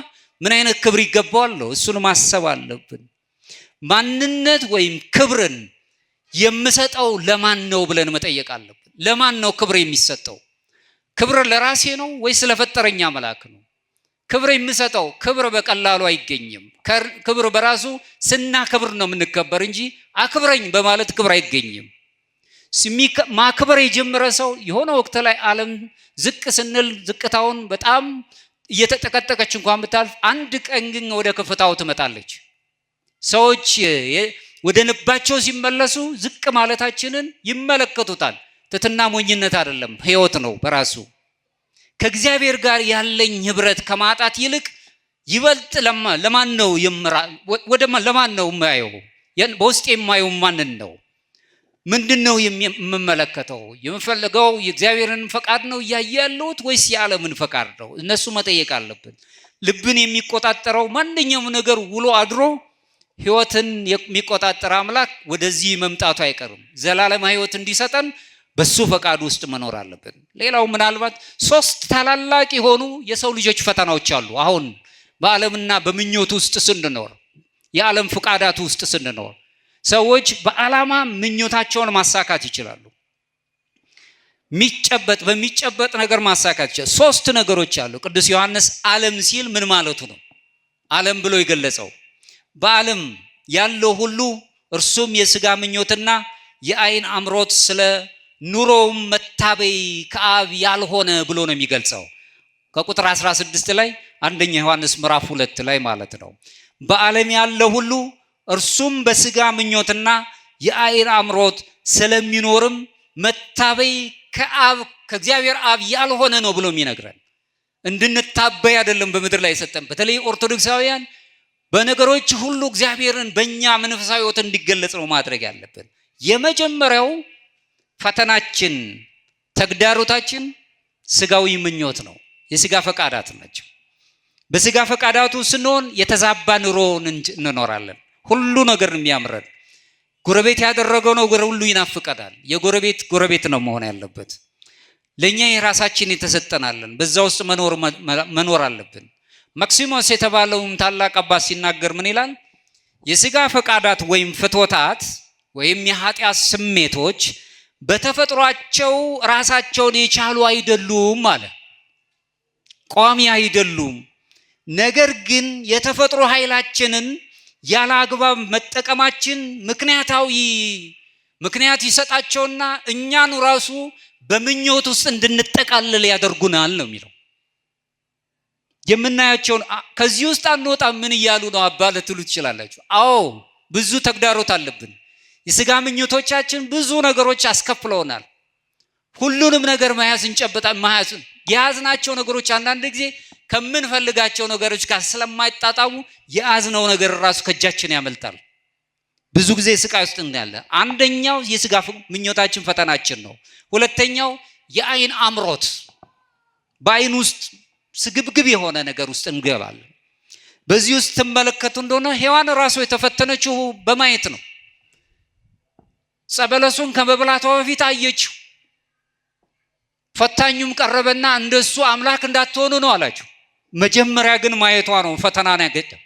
ምን አይነት ክብር ይገባዋል ነው። እሱን ማሰብ አለብን። ማንነት ወይም ክብርን የምሰጠው ለማን ነው ብለን መጠየቅ አለብን። ለማን ነው ክብር የሚሰጠው? ክብር ለራሴ ነው ወይስ ለፈጠረኝ አምላክ ነው? ክብር የምሰጠው ክብር በቀላሉ አይገኝም። ክብር በራሱ ስናከብር ነው የምንከበር እንጂ አክብረኝ በማለት ክብር አይገኝም። ማክበር የጀመረ ሰው የሆነ ወቅት ላይ ዓለም ዝቅ ስንል ዝቅታውን በጣም እየተጠቀጠቀች እንኳን ብታልፍ አንድ ቀን ግን ወደ ከፍታው ትመጣለች። ሰዎች ወደ ልባቸው ሲመለሱ ዝቅ ማለታችንን ይመለከቱታል። ትትና ሞኝነት አይደለም፣ ሕይወት ነው በራሱ። ከእግዚአብሔር ጋር ያለኝ ህብረት ከማጣት ይልቅ ይበልጥ ለማን ነው የማየው? በውስጥ የማየው ማንን ነው? ምንድነው የምመለከተው? የምፈልገው የእግዚአብሔርን ፈቃድ ነው እያየ ያለሁት ወይስ የዓለምን ፈቃድ ነው? እነሱ መጠየቅ አለብን። ልብን የሚቆጣጠረው ማንኛውም ነገር ውሎ አድሮ ህይወትን የሚቆጣጠር አምላክ ወደዚህ መምጣቱ አይቀርም። ዘላለም ህይወት እንዲሰጠን በሱ ፈቃድ ውስጥ መኖር አለብን። ሌላው ምናልባት 3 ታላላቅ የሆኑ የሰው ልጆች ፈተናዎች አሉ። አሁን በዓለምና በምኞት ውስጥ ስንኖር፣ የዓለም ፈቃዳት ውስጥ ስንኖር ሰዎች በዓላማ ምኞታቸውን ማሳካት ይችላሉ። በሚጨበጥ ነገር ማሳካት ይችላል። 3 ነገሮች አሉ። ቅዱስ ዮሐንስ ዓለም ሲል ምን ማለቱ ነው? ዓለም ብሎ የገለጸው በዓለም ያለው ሁሉ እርሱም የሥጋ ምኞትና የአይን አምሮት ስለ ኑሮውም መታበይ ከአብ ያልሆነ ብሎ ነው የሚገልጸው። ከቁጥር 16 ላይ አንደኛ ዮሐንስ ምዕራፍ 2 ላይ ማለት ነው። በዓለም ያለው ሁሉ እርሱም በሥጋ ምኞትና የአይን አምሮት ስለሚኖርም መታበይ ከእግዚአብሔር አብ ያልሆነ ነው ብሎ የሚነግረን። እንድንታበይ አይደለም በምድር ላይ የሰጠን። በተለይ ኦርቶዶክሳውያን በነገሮች ሁሉ እግዚአብሔርን በእኛ መንፈሳዊ ሕይወት እንዲገለጽ ነው ማድረግ ያለብን። የመጀመሪያው ፈተናችን ተግዳሮታችን ስጋዊ ምኞት ነው። የስጋ ፈቃዳት ናቸው። በስጋ ፈቃዳቱ ስንሆን የተዛባ ኑሮን እንኖራለን። ሁሉ ነገር የሚያምረን ጎረቤት ያደረገው ነገር ሁሉ ይናፍቀናል። የጎረቤት ጎረቤት ነው መሆን ያለበት። ለኛ የራሳችን የተሰጠናለን። በዛ ውስጥ መኖር አለብን። ማክሲሞስ የተባለውም ታላቅ አባት ሲናገር ምን ይላል? የስጋ ፈቃዳት ወይም ፍትወታት ወይም የኃጢአት ስሜቶች በተፈጥሯቸው ራሳቸውን የቻሉ አይደሉም አለ። ቋሚ አይደሉም። ነገር ግን የተፈጥሮ ኃይላችንን ያለ አግባብ መጠቀማችን ምክንያት ይሰጣቸውና እኛን ራሱ በምኞት ውስጥ እንድንጠቃለል ያደርጉናል ነው የሚለው። የምናያቸውን ከዚህ ውስጥ አንወጣም። ምን እያሉ ነው አባ ልትሉ ትችላላችሁ። አዎ ብዙ ተግዳሮት አለብን። የስጋ ምኞቶቻችን ብዙ ነገሮች አስከፍለውናል። ሁሉንም ነገር መያዝ የያዝናቸው ነገሮች አንዳንድ ጊዜ ከምንፈልጋቸው ነገሮች ጋር ስለማይጣጣሙ የያዝነው ነገር ራሱ ከእጃችን ያመልጣል። ብዙ ጊዜ ስቃይ ውስጥ እንዳለ አንደኛው የስጋ ምኞታችን ፈተናችን ነው። ሁለተኛው የአይን አምሮት፣ በአይን ውስጥ ስግብግብ የሆነ ነገር ውስጥ እንገባለን። በዚህ ውስጥ ተመለከቱ እንደሆነ ሔዋን ራሱ የተፈተነችው በማየት ነው። ጸበለሱን ከመብላቷ በፊት አየችው። ፈታኙም ቀረበና እንደሱ አምላክ እንዳትሆኑ ነው አላቸው። መጀመሪያ ግን ማየቷ ነው ፈተናን ያገኘው።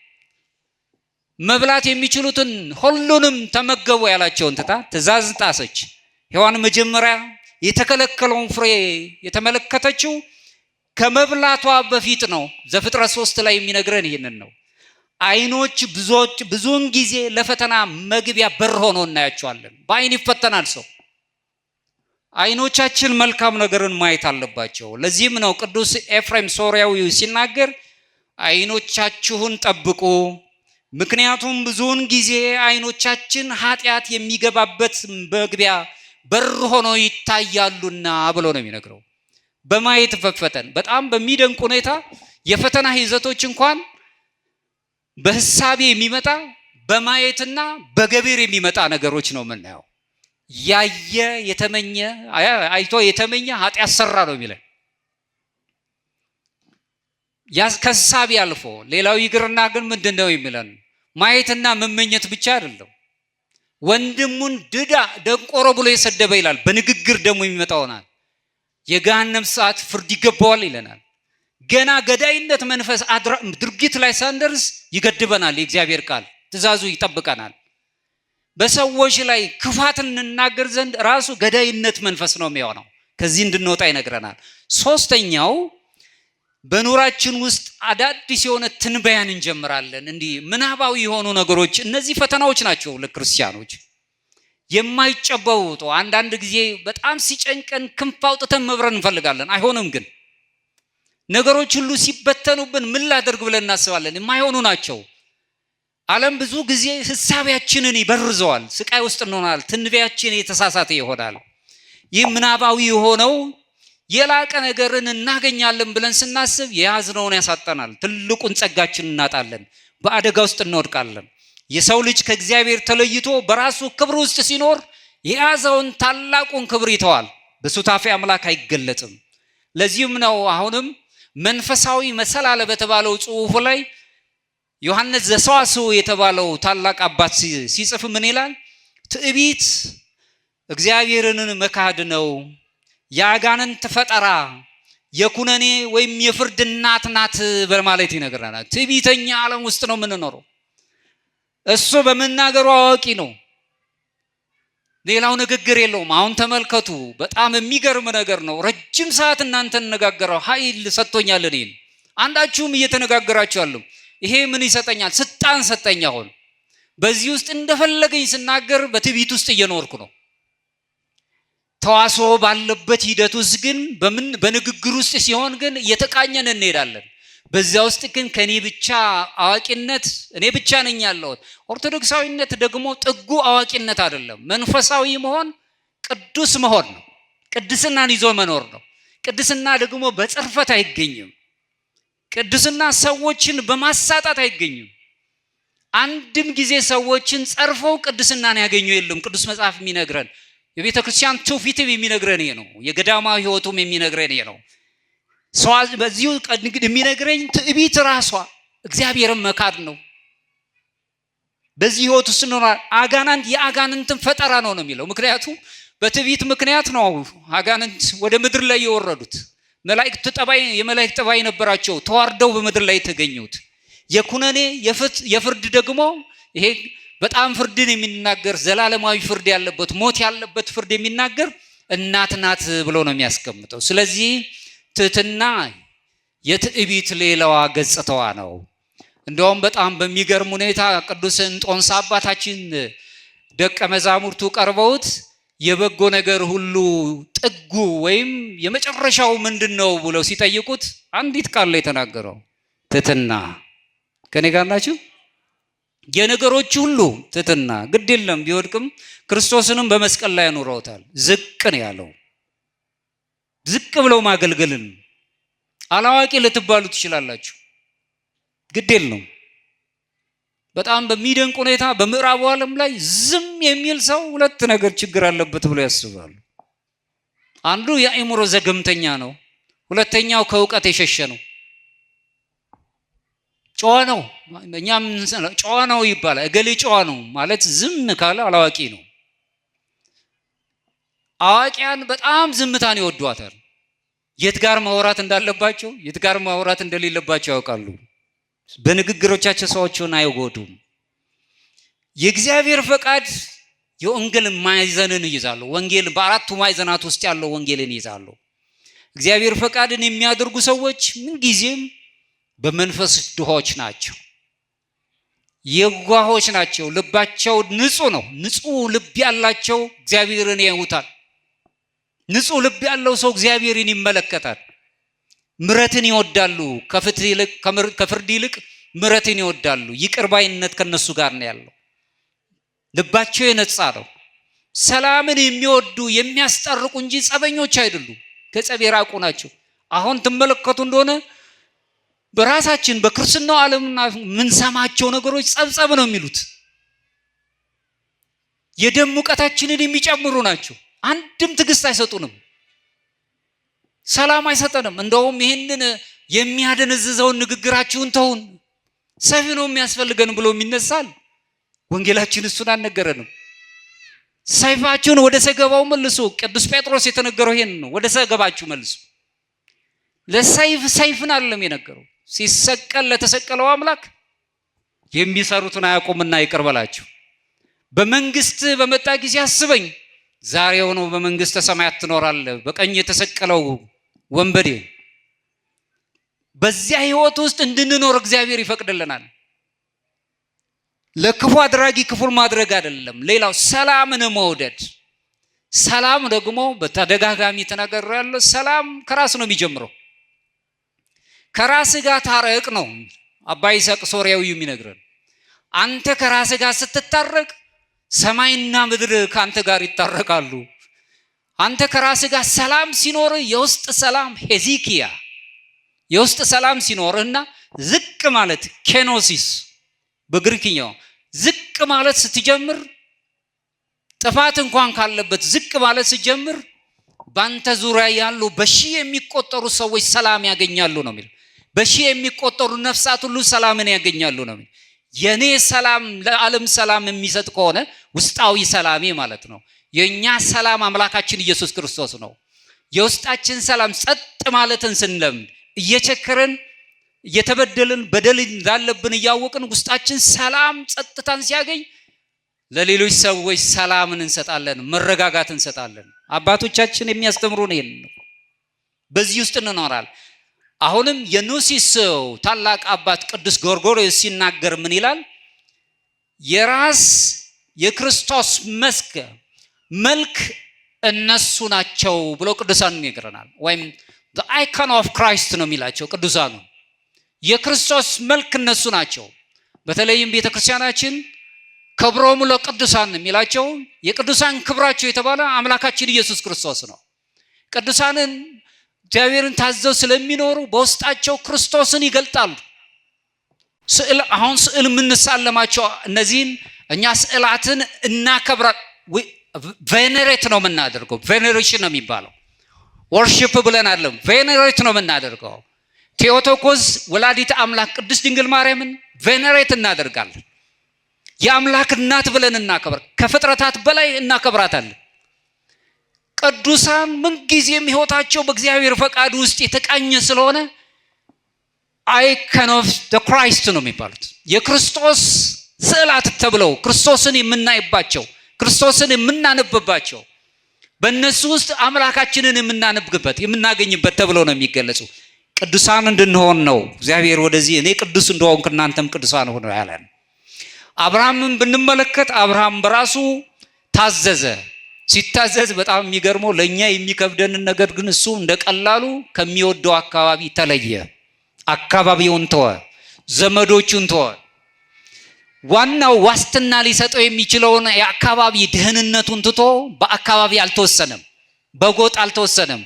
መብላት የሚችሉትን ሁሉንም ተመገቡ ያላቸውን ትታ ትእዛዝ ጣሰች። ሔዋን መጀመሪያ የተከለከለውን ፍሬ የተመለከተችው ከመብላቷ በፊት ነው። ዘፍጥረት 3 ላይ የሚነግረን ይህንን ነው። አይኖች ብዙውን ጊዜ ለፈተና መግቢያ በር ሆኖ እናያቸዋለን። በአይን ይፈተናል ሰው። አይኖቻችን መልካም ነገርን ማየት አለባቸው። ለዚህም ነው ቅዱስ ኤፍሬም ሶርያዊ ሲናገር አይኖቻችሁን ጠብቁ፣ ምክንያቱም ብዙውን ጊዜ አይኖቻችን ኃጢአት የሚገባበት መግቢያ በር ሆኖ ይታያሉና ብሎ ነው የሚነግረው። በማየት መፈተን በጣም በሚደንቅ ሁኔታ የፈተና ይዘቶች እንኳን በህሳቤ የሚመጣ በማየትና በገቢር የሚመጣ ነገሮች ነው የምናየው። ያየ የተመኘ አይቶ የተመኘ ኃጢአት ሰራ ነው የሚለን። ከህሳቤ አልፎ ሌላው ይግርና ግን ምንድነው የሚለን? ማየትና መመኘት ብቻ አይደለም። ወንድሙን ድዳ ደንቆሮ ብሎ የሰደበ ይላል። በንግግር ደግሞ የሚመጣውናል የገሃነም ሰዓት ፍርድ ይገባዋል ይለናል። ገና ገዳይነት መንፈስ ድርጊት ላይ ሳንደርስ ይገድበናል። የእግዚአብሔር ቃል ትእዛዙ ይጠብቀናል። በሰዎች ላይ ክፋትን እንናገር ዘንድ ራሱ ገዳይነት መንፈስ ነው የሚሆነው። ከዚህ እንድንወጣ ይነግረናል። ሶስተኛው በኑራችን ውስጥ አዳዲስ የሆነ ትንበያን እንጀምራለን። እንዲህ ምናባዊ የሆኑ ነገሮች፣ እነዚህ ፈተናዎች ናቸው ለክርስቲያኖች የማይጨበጡ። አንዳንድ ጊዜ በጣም ሲጨንቀን ክንፍ አውጥተን መብረር እንፈልጋለን። አይሆንም። ግን ነገሮች ሁሉ ሲበተኑብን ምን ላደርግ ብለን እናስባለን። የማይሆኑ ናቸው። ዓለም ብዙ ጊዜ ህሳቢያችንን ይበርዘዋል። ስቃይ ውስጥ እንሆናል። ትንበያችን የተሳሳተ ይሆናል። ይህ ምናባዊ የሆነው የላቀ ነገርን እናገኛለን ብለን ስናስብ የያዝነውን ያሳጠናል። ትልቁን ጸጋችን እናጣለን። በአደጋ ውስጥ እንወድቃለን። የሰው ልጅ ከእግዚአብሔር ተለይቶ በራሱ ክብር ውስጥ ሲኖር የያዘውን ታላቁን ክብር ይተዋል። በሱታፌ አምላክ አይገለጥም። ለዚህም ነው አሁንም መንፈሳዊ መሰላለ በተባለው ጽሑፍ ላይ ዮሐንስ ዘሰዋስው የተባለው ታላቅ አባት ሲጽፍ ምን ይላል? ትዕቢት እግዚአብሔርን መካድ ነው፣ የአጋንንት ፈጠራ፣ የኩነኔ ወይም የፍርድ እናት ናት በማለት ይነግረናል። ትዕቢተኛ ዓለም ውስጥ ነው የምንኖረው። እሱ በመናገሩ አዋቂ ነው፣ ሌላው ንግግር የለውም። አሁን ተመልከቱ፣ በጣም የሚገርም ነገር ነው። ረጅም ሰዓት እናንተ እንነጋገረው ኃይል ሰጥቶኛል። እኔን አንዳችሁም እየተነጋገራችሁ ያለው ይሄ ምን ይሰጠኛል? ስልጣን ሰጠኝ። አሁን በዚህ ውስጥ እንደፈለገኝ ስናገር በትዕቢት ውስጥ እየኖርኩ ነው። ተዋስኦ ባለበት ሂደት ውስጥ ግን በንግግር ውስጥ ሲሆን ግን እየተቃኘን እንሄዳለን። በዚያ ውስጥ ግን ከኔ ብቻ አዋቂነት እኔ ብቻ ነኝ ያለሁት። ኦርቶዶክሳዊነት ደግሞ ጥጉ አዋቂነት አይደለም። መንፈሳዊ መሆን ቅዱስ መሆን ነው። ቅድስናን ይዞ መኖር ነው። ቅድስና ደግሞ በጽርፈት አይገኝም። ቅድስና ሰዎችን በማሳጣት አይገኝም። አንድም ጊዜ ሰዎችን ጸርፈው ቅድስናን ያገኙ የለም። ቅዱስ መጽሐፍ የሚነግረን የቤተ ክርስቲያን ትውፊትም የሚነግረን ይሄ ነው። የገዳማዊ ሕይወቱም የሚነግረን ይሄ ነው። ሰው በዚሁ የሚነግረኝ ትዕቢት ራሷ እግዚአብሔርን መካድ ነው። በዚህ ሕይወት ውስጥ ነው የአጋንንትን ፈጠራ ነው የሚለው። ምክንያቱም በትዕቢት ምክንያት ነው አጋንንት ወደ ምድር ላይ የወረዱት። የመላእክት ጠባይ ነበራቸው፣ ተዋርደው በምድር ላይ የተገኙት። የኩነኔ የፍርድ ደግሞ ይሄ በጣም ፍርድን የሚናገር ዘላለማዊ ፍርድ ያለበት ሞት ያለበት ፍርድ የሚናገር እናት ናት ብሎ ነው የሚያስቀምጠው። ስለዚህ ትህትና የትዕቢት ሌላዋ ገጽታዋ ነው። እንደውም በጣም በሚገርም ሁኔታ ቅዱስ እንጦንስ አባታችን ደቀ መዛሙርቱ ቀርበውት የበጎ ነገር ሁሉ ጥጉ ወይም የመጨረሻው ምንድነው ብለው ሲጠይቁት አንዲት ቃል ላይ የተናገረው ትህትና። ከኔ ጋር ናችሁ? የነገሮች ሁሉ ትህትና። ግድ የለም ቢወድቅም ክርስቶስንም በመስቀል ላይ ያኖረውታል። ዝቅ ነው ያለው። ዝቅ ብለው ማገልገልን። አላዋቂ ልትባሉ ትችላላችሁ፣ ግድ የለም። በጣም በሚደንቅ ሁኔታ በምዕራቡ ዓለም ላይ ዝም የሚል ሰው ሁለት ነገር ችግር አለበት ብለው ያስባሉ። አንዱ የአእምሮ ዘገምተኛ ነው፣ ሁለተኛው ከእውቀት የሸሸ ነው። ጨዋ ነው። እኛም ጨዋ ነው ይባላል። እገሌ ጨዋ ነው ማለት ዝም ካለ አላዋቂ ነው። አዋቂያን በጣም ዝምታን ይወዷታል። የት ጋር ማውራት እንዳለባቸው የት ጋር ማውራት እንደሌለባቸው ያውቃሉ። በንግግሮቻቸው ሰዎችን አይጎዱም። የእግዚአብሔር ፈቃድ የወንጌል ማዕዘንን ይይዛሉ። ወንጌል በአራቱ ማዕዘናት ውስጥ ያለው ወንጌልን ይይዛሉ። እግዚአብሔር ፈቃድን የሚያደርጉ ሰዎች ምንጊዜም በመንፈስ ድሆች ናቸው፣ የዋሆች ናቸው። ልባቸው ንጹህ ነው። ንጹህ ልብ ያላቸው እግዚአብሔርን ያዩታል። ንጹህ ልብ ያለው ሰው እግዚአብሔርን ይመለከታል። ምሕረትን ይወዳሉ። ከፍርድ ይልቅ ምሕረትን ይወዳሉ። ይቅር ባይነት ከነሱ ጋር ነው ያለው። ልባቸው የነጻ ነው። ሰላምን የሚወዱ የሚያስጠርቁ እንጂ ጸበኞች አይደሉም። ከጸብ የራቁ ናቸው። አሁን ትመለከቱ እንደሆነ በራሳችን በክርስትናው ዓለምና የምንሰማቸው ነገሮች ጸብጸብ ነው የሚሉት። የደም ሙቀታችንን የሚጨምሩ ናቸው። አንድም ትዕግስት አይሰጡንም። ሰላም አይሰጠንም። እንደውም ይህንን የሚያደነዝዘውን ንግግራችሁን ተውን፣ ሰፊ ነው የሚያስፈልገን ብሎ የሚነሳል። ወንጌላችን እሱን አልነገረንም። ሰይፋችሁን ወደ ሰገባው መልሱ። ቅዱስ ጴጥሮስ የተነገረው ይሄን ነው። ወደ ሰገባችሁ መልሱ። ለሰይፍ ሰይፍን አይደለም የነገረው። ሲሰቀል ለተሰቀለው አምላክ የሚሰሩትን አያውቁምና ይቅር በላቸው። በመንግስት በመጣ ጊዜ አስበኝ። ዛሬው ነው በመንግስተ ሰማያት ትኖራለህ። በቀኝ የተሰቀለው ወንበዴ። በዚያ ህይወት ውስጥ እንድንኖር እግዚአብሔር ይፈቅድልናል። ለክፉ አድራጊ ክፉን ማድረግ አይደለም። ሌላው ሰላምን መውደድ። ሰላም ደግሞ በተደጋጋሚ ተናግሬያለሁ። ሰላም ከራስ ነው የሚጀምረው። ከራስ ጋር ታረቅ ነው አባ ይስሐቅ ሶርያዊ የሚነግረን። አንተ ከራስ ጋር ስትታረቅ ሰማይና ምድር ካንተ ጋር ይታረቃሉ። አንተ ከራስ ጋር ሰላም ሲኖር የውስጥ ሰላም ሄዚኪያ የውስጥ ሰላም ሲኖርና ዝቅ ማለት ኬኖሲስ በግሪክኛው ዝቅ ማለት ስትጀምር፣ ጥፋት እንኳን ካለበት ዝቅ ማለት ስትጀምር ባንተ ዙሪያ ያሉ በሺህ የሚቆጠሩ ሰዎች ሰላም ያገኛሉ ነው የሚለው። በሺህ የሚቆጠሩ ነፍሳት ሁሉ ሰላምን ያገኛሉ ነው የሚለው። የኔ ሰላም ለዓለም ሰላም የሚሰጥ ከሆነ ውስጣዊ ሰላሜ ማለት ነው። የኛ ሰላም አምላካችን ኢየሱስ ክርስቶስ ነው። የውስጣችን ሰላም ጸጥ ማለትን ስንለምድ እየቸከረን እየተበደልን በደል እንዳለብን እያወቅን ውስጣችን ሰላም ጸጥታን ሲያገኝ ለሌሎች ሰዎች ሰላምን እንሰጣለን፣ መረጋጋት እንሰጣለን። አባቶቻችን የሚያስተምሩን ይሄን ነው። በዚህ ውስጥ እንኖራለን። አሁንም የኑሲስ ታላቅ አባት ቅዱስ ጎርጎርዮስ ሲናገር ምን ይላል? የራስ የክርስቶስ መልክ እነሱ ናቸው ብሎ ቅዱሳን ይነግረናል። ወይም the icon of Christ ነው የሚላቸው ቅዱሳኑ። የክርስቶስ መልክ እነሱ ናቸው። በተለይም ቤተክርስቲያናችን ክብሮሙ ለቅዱሳን የሚላቸው የቅዱሳን ክብራቸው የተባለ አምላካችን ኢየሱስ ክርስቶስ ነው። ቅዱሳንን እግዚአብሔርን ታዘው ስለሚኖሩ በውስጣቸው ክርስቶስን ይገልጣሉ። አሁን ስዕል የምንሳለማቸው እነዚህን እኛ ስዕላትን እናከብራ ቬኔሬት ነው የምናደርገው። ቬኔሬሽን ነው የሚባለው። ወርሺፕ ብለን አይደለም፣ ቬኔሬት ነው የምናደርገው። ቴዎቶኮስ ወላዲተ አምላክ ቅድስት ድንግል ማርያምን ቬኔሬት እናደርጋለን። የአምላክ እናት ብለን እናከብር፣ ከፍጥረታት በላይ እናከብራታለን። ቅዱሳን ምንጊዜም ሕይወታቸው በእግዚአብሔር ፈቃድ ውስጥ የተቃኘ ስለሆነ አይከን ኦፍ ዘ ክራይስት ነው የሚባሉት። የክርስቶስ ስዕላት ተብለው ክርስቶስን የምናይባቸው፣ ክርስቶስን የምናነብባቸው፣ በእነሱ ውስጥ አምላካችንን የምናነብበት የምናገኝበት ተብለው ነው የሚገለጹ። ቅዱሳን እንድንሆን ነው እግዚአብሔር ወደዚህ እኔ ቅዱስ እንደሆንኩ እናንተም ቅዱሳን ሆኑ ያለን። አብርሃምን ብንመለከት አብርሃም በራሱ ታዘዘ። ሲታዘዝ በጣም የሚገርመው ለኛ የሚከብደንን ነገር ግን እሱ እንደቀላሉ ከሚወደው አካባቢ ተለየ። አካባቢውን ተወ፣ ዘመዶቹን ተወ። ዋናው ዋስትና ሊሰጠው የሚችለውን የአካባቢ ደህንነቱን ትቶ በአካባቢ አልተወሰነም፣ በጎጥ አልተወሰነም፣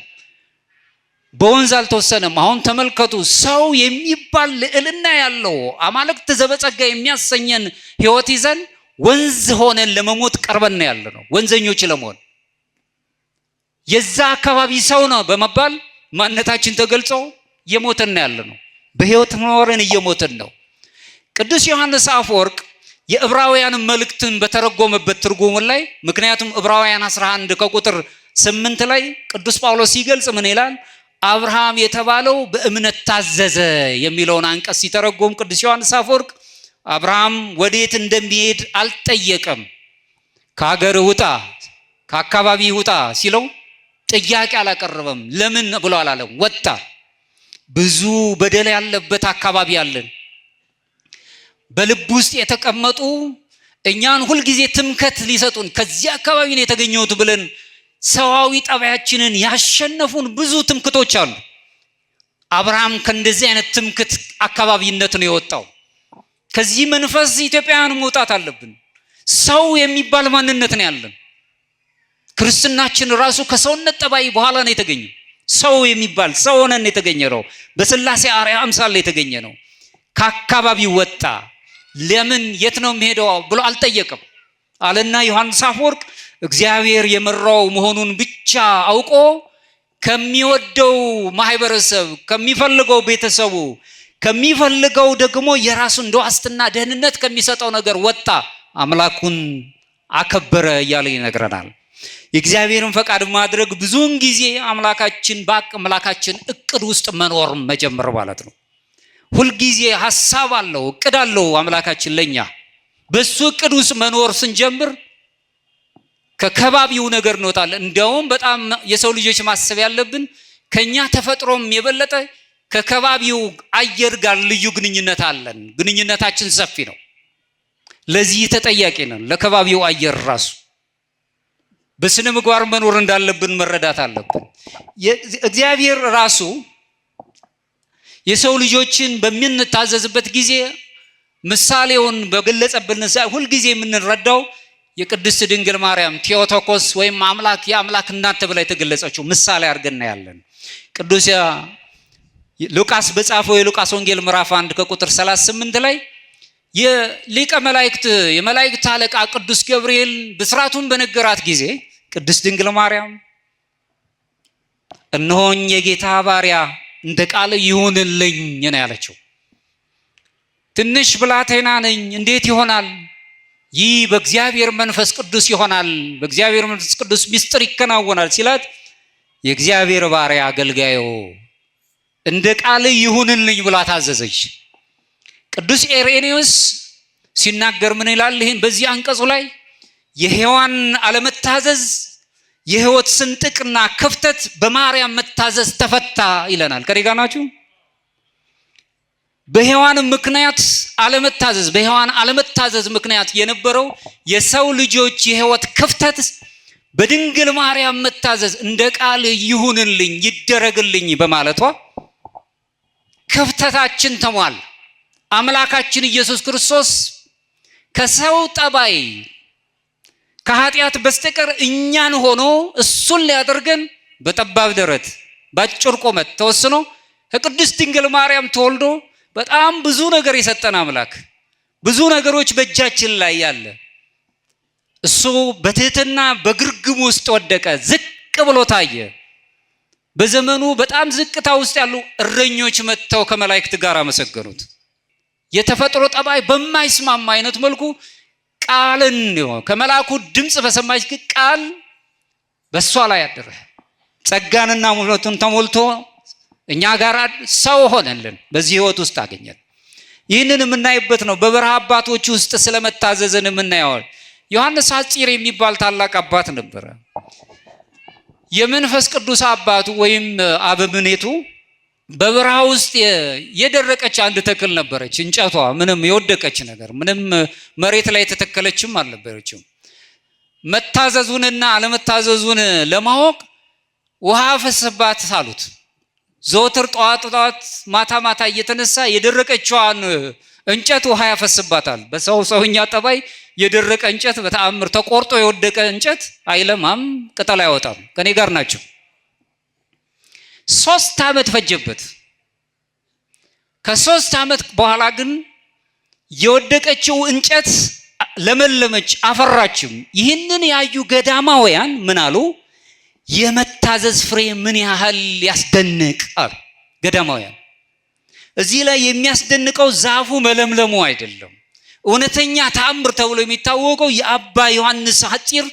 በወንዝ አልተወሰነም። አሁን ተመልከቱ፣ ሰው የሚባል ልዕልና ያለው አማልክት ዘበጸጋ የሚያሰኘን ህይወት ይዘን ወንዝ ሆነን ለመሞት ቀርበን ያለ ነው። ወንዘኞች ለመሆን የዛ አካባቢ ሰው ነው በመባል ማንነታችን ተገልጾ እየሞተን ያለ ነው። በህይወት ኖረን እየሞተን ነው። ቅዱስ ዮሐንስ አፈወርቅ የዕብራውያን መልእክትን በተረጎመበት ትርጉሙ ላይ ምክንያቱም ዕብራውያን 11 ከቁጥር 8 ላይ ቅዱስ ጳውሎስ ሲገልጽ ምን ይላል? አብርሃም የተባለው በእምነት ታዘዘ የሚለውን አንቀጽ ሲተረጎም ቅዱስ ዮሐንስ አፈወርቅ አብርሃም ወዴት እንደሚሄድ አልጠየቀም። ከሀገር ውጣ፣ ከአካባቢ ውጣ ሲለው ጥያቄ አላቀረበም። ለምን ብሎ አላለም። ወጣ። ብዙ በደል ያለበት አካባቢ አለን። በልብ ውስጥ የተቀመጡ እኛን ሁልጊዜ ትምከት ሊሰጡን ከዚህ አካባቢ ነው የተገኘሁት ብለን ሰዋዊ ጠባያችንን ያሸነፉን ብዙ ትምክቶች አሉ። አብርሃም ከእንደዚህ አይነት ትምክት አካባቢነት ነው የወጣው። ከዚህ መንፈስ ኢትዮጵያውያን መውጣት አለብን። ሰው የሚባል ማንነት ነው ያለን። ክርስትናችን ራሱ ከሰውነት ጠባይ በኋላ ነው የተገኘው። ሰው የሚባል ሰው ሆነን የተገኘ ነው። በስላሴ አርአያ አምሳል ላይ የተገኘ ነው። ከአካባቢው ወጣ። ለምን የት ነው የሚሄደው ብሎ አልጠየቅም አለና ዮሐንስ አፈወርቅ እግዚአብሔር የመራው መሆኑን ብቻ አውቆ ከሚወደው ማህበረሰብ፣ ከሚፈልገው ቤተሰቡ፣ ከሚፈልገው ደግሞ የራሱ እንደ ዋስትና ደህንነት ከሚሰጠው ነገር ወጣ። አምላኩን አከበረ እያለ ይነግረናል። የእግዚአብሔርን ፈቃድ ማድረግ ብዙውን ጊዜ አምላካችን እቅድ ውስጥ መኖር መጀመር ማለት ነው። ሁልጊዜ ሐሳብ አለው፣ እቅድ አለው አምላካችን ለኛ። በሱ እቅድ ውስጥ መኖር ስንጀምር ከከባቢው ነገር እንወጣለን። እንዲያውም በጣም የሰው ልጆች ማሰብ ያለብን ከኛ ተፈጥሮም የበለጠ ከከባቢው አየር ጋር ልዩ ግንኙነት አለን። ግንኙነታችን ሰፊ ነው። ለዚህ ተጠያቂ ነን። ለከባቢው አየር ራሱ በስነ ምግባር መኖር እንዳለብን መረዳት አለብን። እግዚአብሔር ራሱ የሰው ልጆችን በሚንታዘዝበት ጊዜ ምሳሌውን በገለጸብን ሁልጊዜ የምንረዳው የቅድስት ድንግል ማርያም ቴዎቶኮስ ወይም አምላክ የአምላክ እናት ተብላ የተገለጸችው ምሳሌ አድርገን ያለን ቅዱስ ሉቃስ በጻፈው የሉቃስ ወንጌል ምዕራፍ 1 ከቁጥር 38 ላይ የሊቀ መላእክት የመላእክት አለቃ ቅዱስ ገብርኤል ብስራቱን በነገራት ጊዜ ቅድስት ድንግል ማርያም እነሆኝ የጌታ ባሪያ እንደ ቃል ይሁንልኝ ነው ያለችው። ትንሽ ብላቴና ነኝ፣ እንዴት ይሆናል? ይህ በእግዚአብሔር መንፈስ ቅዱስ ይሆናል፣ በእግዚአብሔር መንፈስ ቅዱስ ምስጢር ይከናወናል ሲላት የእግዚአብሔር ባሪያ አገልጋዩ እንደ ቃል ይሁንልኝ ብላ ታዘዘች። ቅዱስ ኢሬኔዎስ ሲናገር ምን ይላል? ይሄን በዚህ አንቀጹ ላይ የሔዋን አለመታዘዝ የህይወት ስንጥቅና ክፍተት በማርያም መታዘዝ ተፈታ ይለናል። ከሪጋ ናችሁ? በሔዋን ምክንያት አለመታዘዝ በሔዋን አለመታዘዝ ምክንያት የነበረው የሰው ልጆች የህይወት ክፍተት በድንግል ማርያም መታዘዝ እንደ ቃል ይሁንልኝ ይደረግልኝ በማለቷ ክፍተታችን ተሟል። አምላካችን ኢየሱስ ክርስቶስ ከሰው ጠባይ ከኃጢአት በስተቀር እኛን ሆኖ እሱን ሊያደርገን በጠባብ ደረት ባጭር ቁመት ተወስኖ ከቅድስት ድንግል ማርያም ተወልዶ በጣም ብዙ ነገር የሰጠን አምላክ ብዙ ነገሮች በእጃችን ላይ ያለ እሱ በትህትና በግርግም ውስጥ ወደቀ፣ ዝቅ ብሎ ታየ። በዘመኑ በጣም ዝቅታ ውስጥ ያሉ እረኞች መጥተው ከመላእክት ጋር አመሰገኑት። የተፈጥሮ ጠባይ በማይስማማ አይነት መልኩ ቃልን ነው ከመላእኩ ድምጽ በሰማች ቃል በሷ ላይ ያደረ ጸጋንና ሙላቱን ተሞልቶ እኛ ጋር ሰው ሆነልን። በዚህ ህይወት ውስጥ አገኘን። ይህንን የምናይበት ነው። በበረሃ አባቶች ውስጥ ስለመታዘዝን የምናየው ዮሐንስ ሐጺር የሚባል ታላቅ አባት ነበረ። የመንፈስ ቅዱስ አባቱ ወይም አበምኔቱ በበረሃ ውስጥ የደረቀች አንድ ተክል ነበረች። እንጨቷ ምንም የወደቀች ነገር ምንም መሬት ላይ የተተከለችም አልነበረችም። መታዘዙንና አለመታዘዙን ለማወቅ ውሃ ፈሰባት አሉት። ዘወትር ጠዋት ማታ ማታ እየተነሳ የደረቀችዋን እንጨት ውሃ ያፈስባታል። በሰውኛ ጠባይ የደረቀ እንጨት በተአምር ተቆርጦ የወደቀ እንጨት አይለማም፣ ቅጠል አይወጣም። ከኔ ጋር ናቸው። 3 ዓመት ፈጀበት። ከ3 ዓመት በኋላ ግን የወደቀችው እንጨት ለመለመች፣ አፈራችም። ይህንን ያዩ ገዳማውያን ምን አሉ? የመታዘዝ ፍሬ ምን ያህል ያስደንቅ አሉ ገዳማውያን። እዚህ ላይ የሚያስደንቀው ዛፉ መለምለሙ አይደለም። እውነተኛ ተአምር ተብሎ የሚታወቀው የአባ ዮሐንስ ሐፂር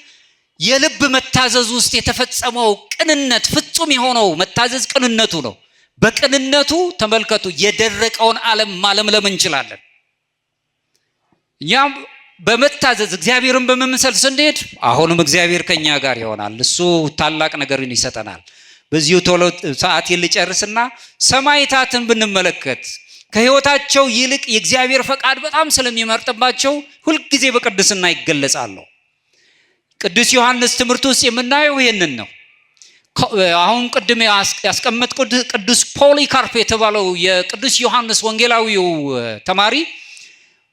የልብ መታዘዝ ውስጥ የተፈጸመው ቅንነት፣ ፍጹም የሆነው መታዘዝ ቅንነቱ ነው። በቅንነቱ ተመልከቱ የደረቀውን ዓለም ማለምለም እንችላለን። እኛም በመታዘዝ እግዚአብሔርን በመምሰል ስንሄድ አሁንም እግዚአብሔር ከኛ ጋር ይሆናል። እሱ ታላቅ ነገርን ይሰጠናል። በዚሁ ቶሎ ሰዓት ልጨርስና ሰማዕታትን ብንመለከት ከህይወታቸው ይልቅ የእግዚአብሔር ፈቃድ በጣም ስለሚመርጥባቸው ሁልጊዜ በቅድስና ይገለጻሉ። ቅዱስ ዮሐንስ ትምህርት ውስጥ የምናየው ይሄንን ነው። አሁን ቅድም ያስቀመጥኩት ቅዱስ ፖሊካርፕ የተባለው የቅዱስ ዮሐንስ ወንጌላዊው ተማሪ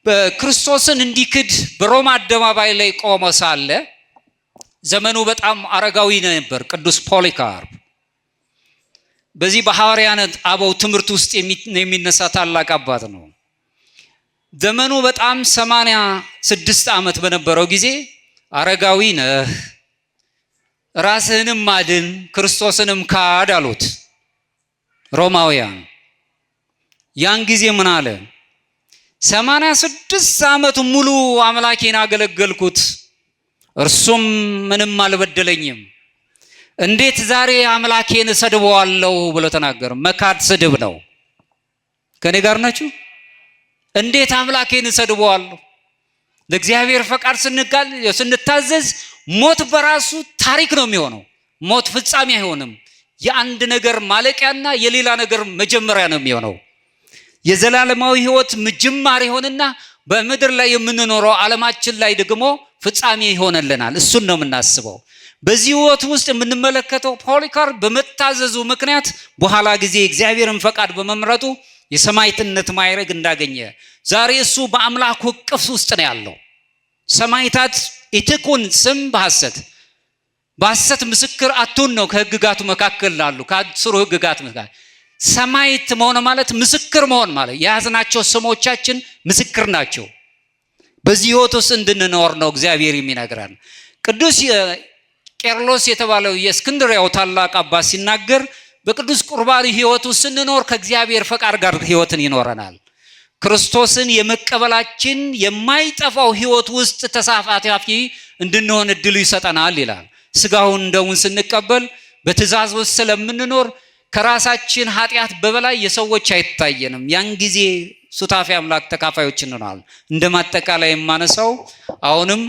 በክርስቶስን እንዲክድ በሮማ አደባባይ ላይ ቆመ ሳለ ዘመኑ በጣም አረጋዊ ነበር። ቅዱስ ፖሊካርፕ በዚህ በሐዋርያት አበው ትምህርት ውስጥ የሚነሳ ታላቅ አባት ነው። ዘመኑ በጣም 86 ዓመት በነበረው ጊዜ አረጋዊ ነህ፣ ራስህንም አድን፣ ክርስቶስንም ካድ አሉት ሮማውያን። ያን ጊዜ ምን አለ? 86 ዓመት ሙሉ አምላኬን አገለገልኩት፣ እርሱም ምንም አልበደለኝም። እንዴት ዛሬ አምላኬን እሰድበዋለሁ ብሎ ተናገረ። መካድ ስድብ ነው። ከኔ ጋር ናችሁ? እንዴት አምላኬን እሰድበዋለሁ? ለእግዚአብሔር ፈቃድ ስንታዘዝ ሞት በራሱ ታሪክ ነው የሚሆነው። ሞት ፍጻሜ አይሆንም። የአንድ ነገር ማለቂያና የሌላ ነገር መጀመሪያ ነው የሚሆነው። የዘላለማዊ ህይወት ጅማሬ ይሆንና በምድር ላይ የምንኖረው ዓለማችን ላይ ደግሞ ፍጻሜ ይሆንልናል። እሱን ነው የምናስበው። በዚህ ህይወት ውስጥ የምንመለከተው ፖሊካርፕ በመታዘዙ ምክንያት በኋላ ጊዜ እግዚአብሔርን ፈቃድ በመምረጡ የሰማዕትነት ማዕረግ እንዳገኘ ዛሬ እሱ በአምላኩ እቅፍ ውስጥ ነው ያለው። ሰማዕታት ኢትኩን ስም በሐሰት ምስክር አትሁን ነው ከህግጋቱ መካከል አሉ። ከአስሩ ህግጋት መካከል ሰማዕት መሆን ማለት ምስክር መሆን ማለት የያዝናቸው ስሞቻችን ምስክር ናቸው። በዚህ ህይወት ውስጥ እንድንኖር ነው እግዚአብሔር የሚነግረን። ቅዱስ ቄርሎስ የተባለው የእስክንድርያው ታላቅ አባት ሲናገር በቅዱስ ቁርባን ህይወት ውስጥ ስንኖር ከእግዚአብሔር ፈቃድ ጋር ህይወትን ይኖረናል። ክርስቶስን የመቀበላችን የማይጠፋው ህይወት ውስጥ ተሳታፊ እንድንሆን እድሉ ይሰጠናል ይላል። ስጋውን ደሙን ስንቀበል በትእዛዝ ውስጥ ስለምንኖር ከራሳችን ኃጢአት በበላይ የሰዎች አይታየንም። ያን ጊዜ ሱታፊ አምላክ ተካፋዮች እንሆናለን። እንደማጠቃላይ የማነሳው አሁንም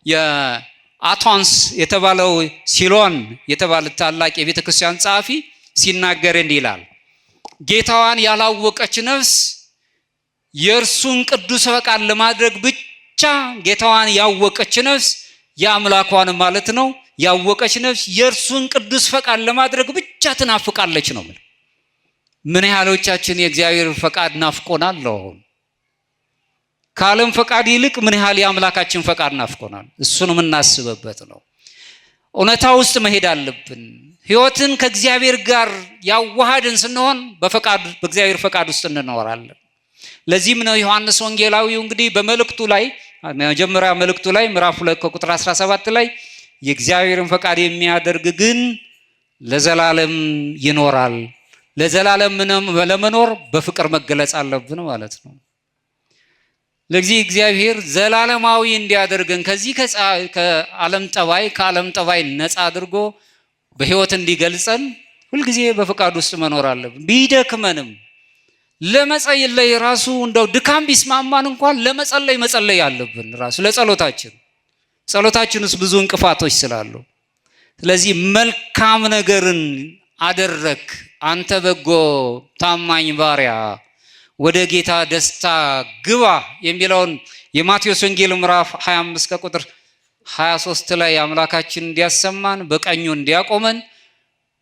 የአቶንስ የተባለው ሲሎን የተባለ ታላቅ የቤተ ክርስቲያን ጸሐፊ ሲናገር እንዲህ ይላል። ጌታዋን ያላወቀች ነፍስ የእርሱን ቅዱስ ፈቃድ ለማድረግ ብቻ ጌታዋን ያወቀች ነፍስ የአምላኳን ማለት ነው ያወቀች ነፍስ የእርሱን ቅዱስ ፈቃድ ለማድረግ ብቻ ትናፍቃለች ነው። ምን ያህሎቻችን የእግዚአብሔር ፈቃድ ናፍቆናል? ከዓለም ፈቃድ ይልቅ ምን ያህል የአምላካችን ፈቃድ ናፍቆናል? እሱን የምናስብበት ነው። እውነታ ውስጥ መሄድ አለብን። ህይወትን ከእግዚአብሔር ጋር ያዋሃድን ስንሆን በእግዚአብሔር ፈቃድ ውስጥ እንኖራለን። ለዚህም ነው ዮሐንስ ወንጌላዊው እንግዲህ በመልእክቱ ላይ መጀመሪያ መልእክቱ ላይ ምዕራፍ 2 ቁጥር 17 ላይ የእግዚአብሔርን ፈቃድ የሚያደርግ ግን ለዘላለም ይኖራል። ለዘላለም ለመኖር በፍቅር መገለጽ አለብን ማለት ነው። ለዚህ እግዚአብሔር ዘላለማዊ እንዲያደርገን ከዚህ ከዓለም ጠባይ ነፃ አድርጎ በህይወት እንዲገልጸን ሁልጊዜ በፍቃድ ውስጥ መኖር አለብን። ቢደክመንም ለመጸለይ ራሱ እንደው ድካም ቢስማማን እንኳን መጸለይ አለብን። ራሱ ጸሎታችን ውስጥ ብዙ እንቅፋቶች ስላሉ፣ ስለዚህ መልካም ነገርን አደረክ አንተ በጎ ታማኝ ባሪያ ወደ ጌታ ደስታ ግባ የሚለውን የማቴዎስ ወንጌል ምዕራፍ 25 ከቁጥር 23 ላይ አምላካችን እንዲያሰማን በቀኙ እንዲያቆመን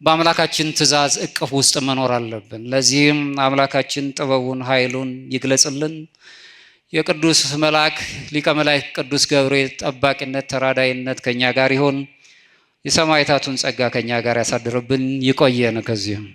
በአምላካችን ትእዛዝ እቅፍ ውስጥ መኖር አለብን። ለዚህም አምላካችን ጥበቡን ኃይሉን ይግለጽልን። የቅዱስ መልአክ ሊቀ መላእክት ቅዱስ ገብርኤል ጠባቂነት ተራዳይነት ከኛ ጋር ይሁን። የሰማዕታቱን ጸጋ ከኛ ጋር ያሳድርብን። ይቆየን ከዚህም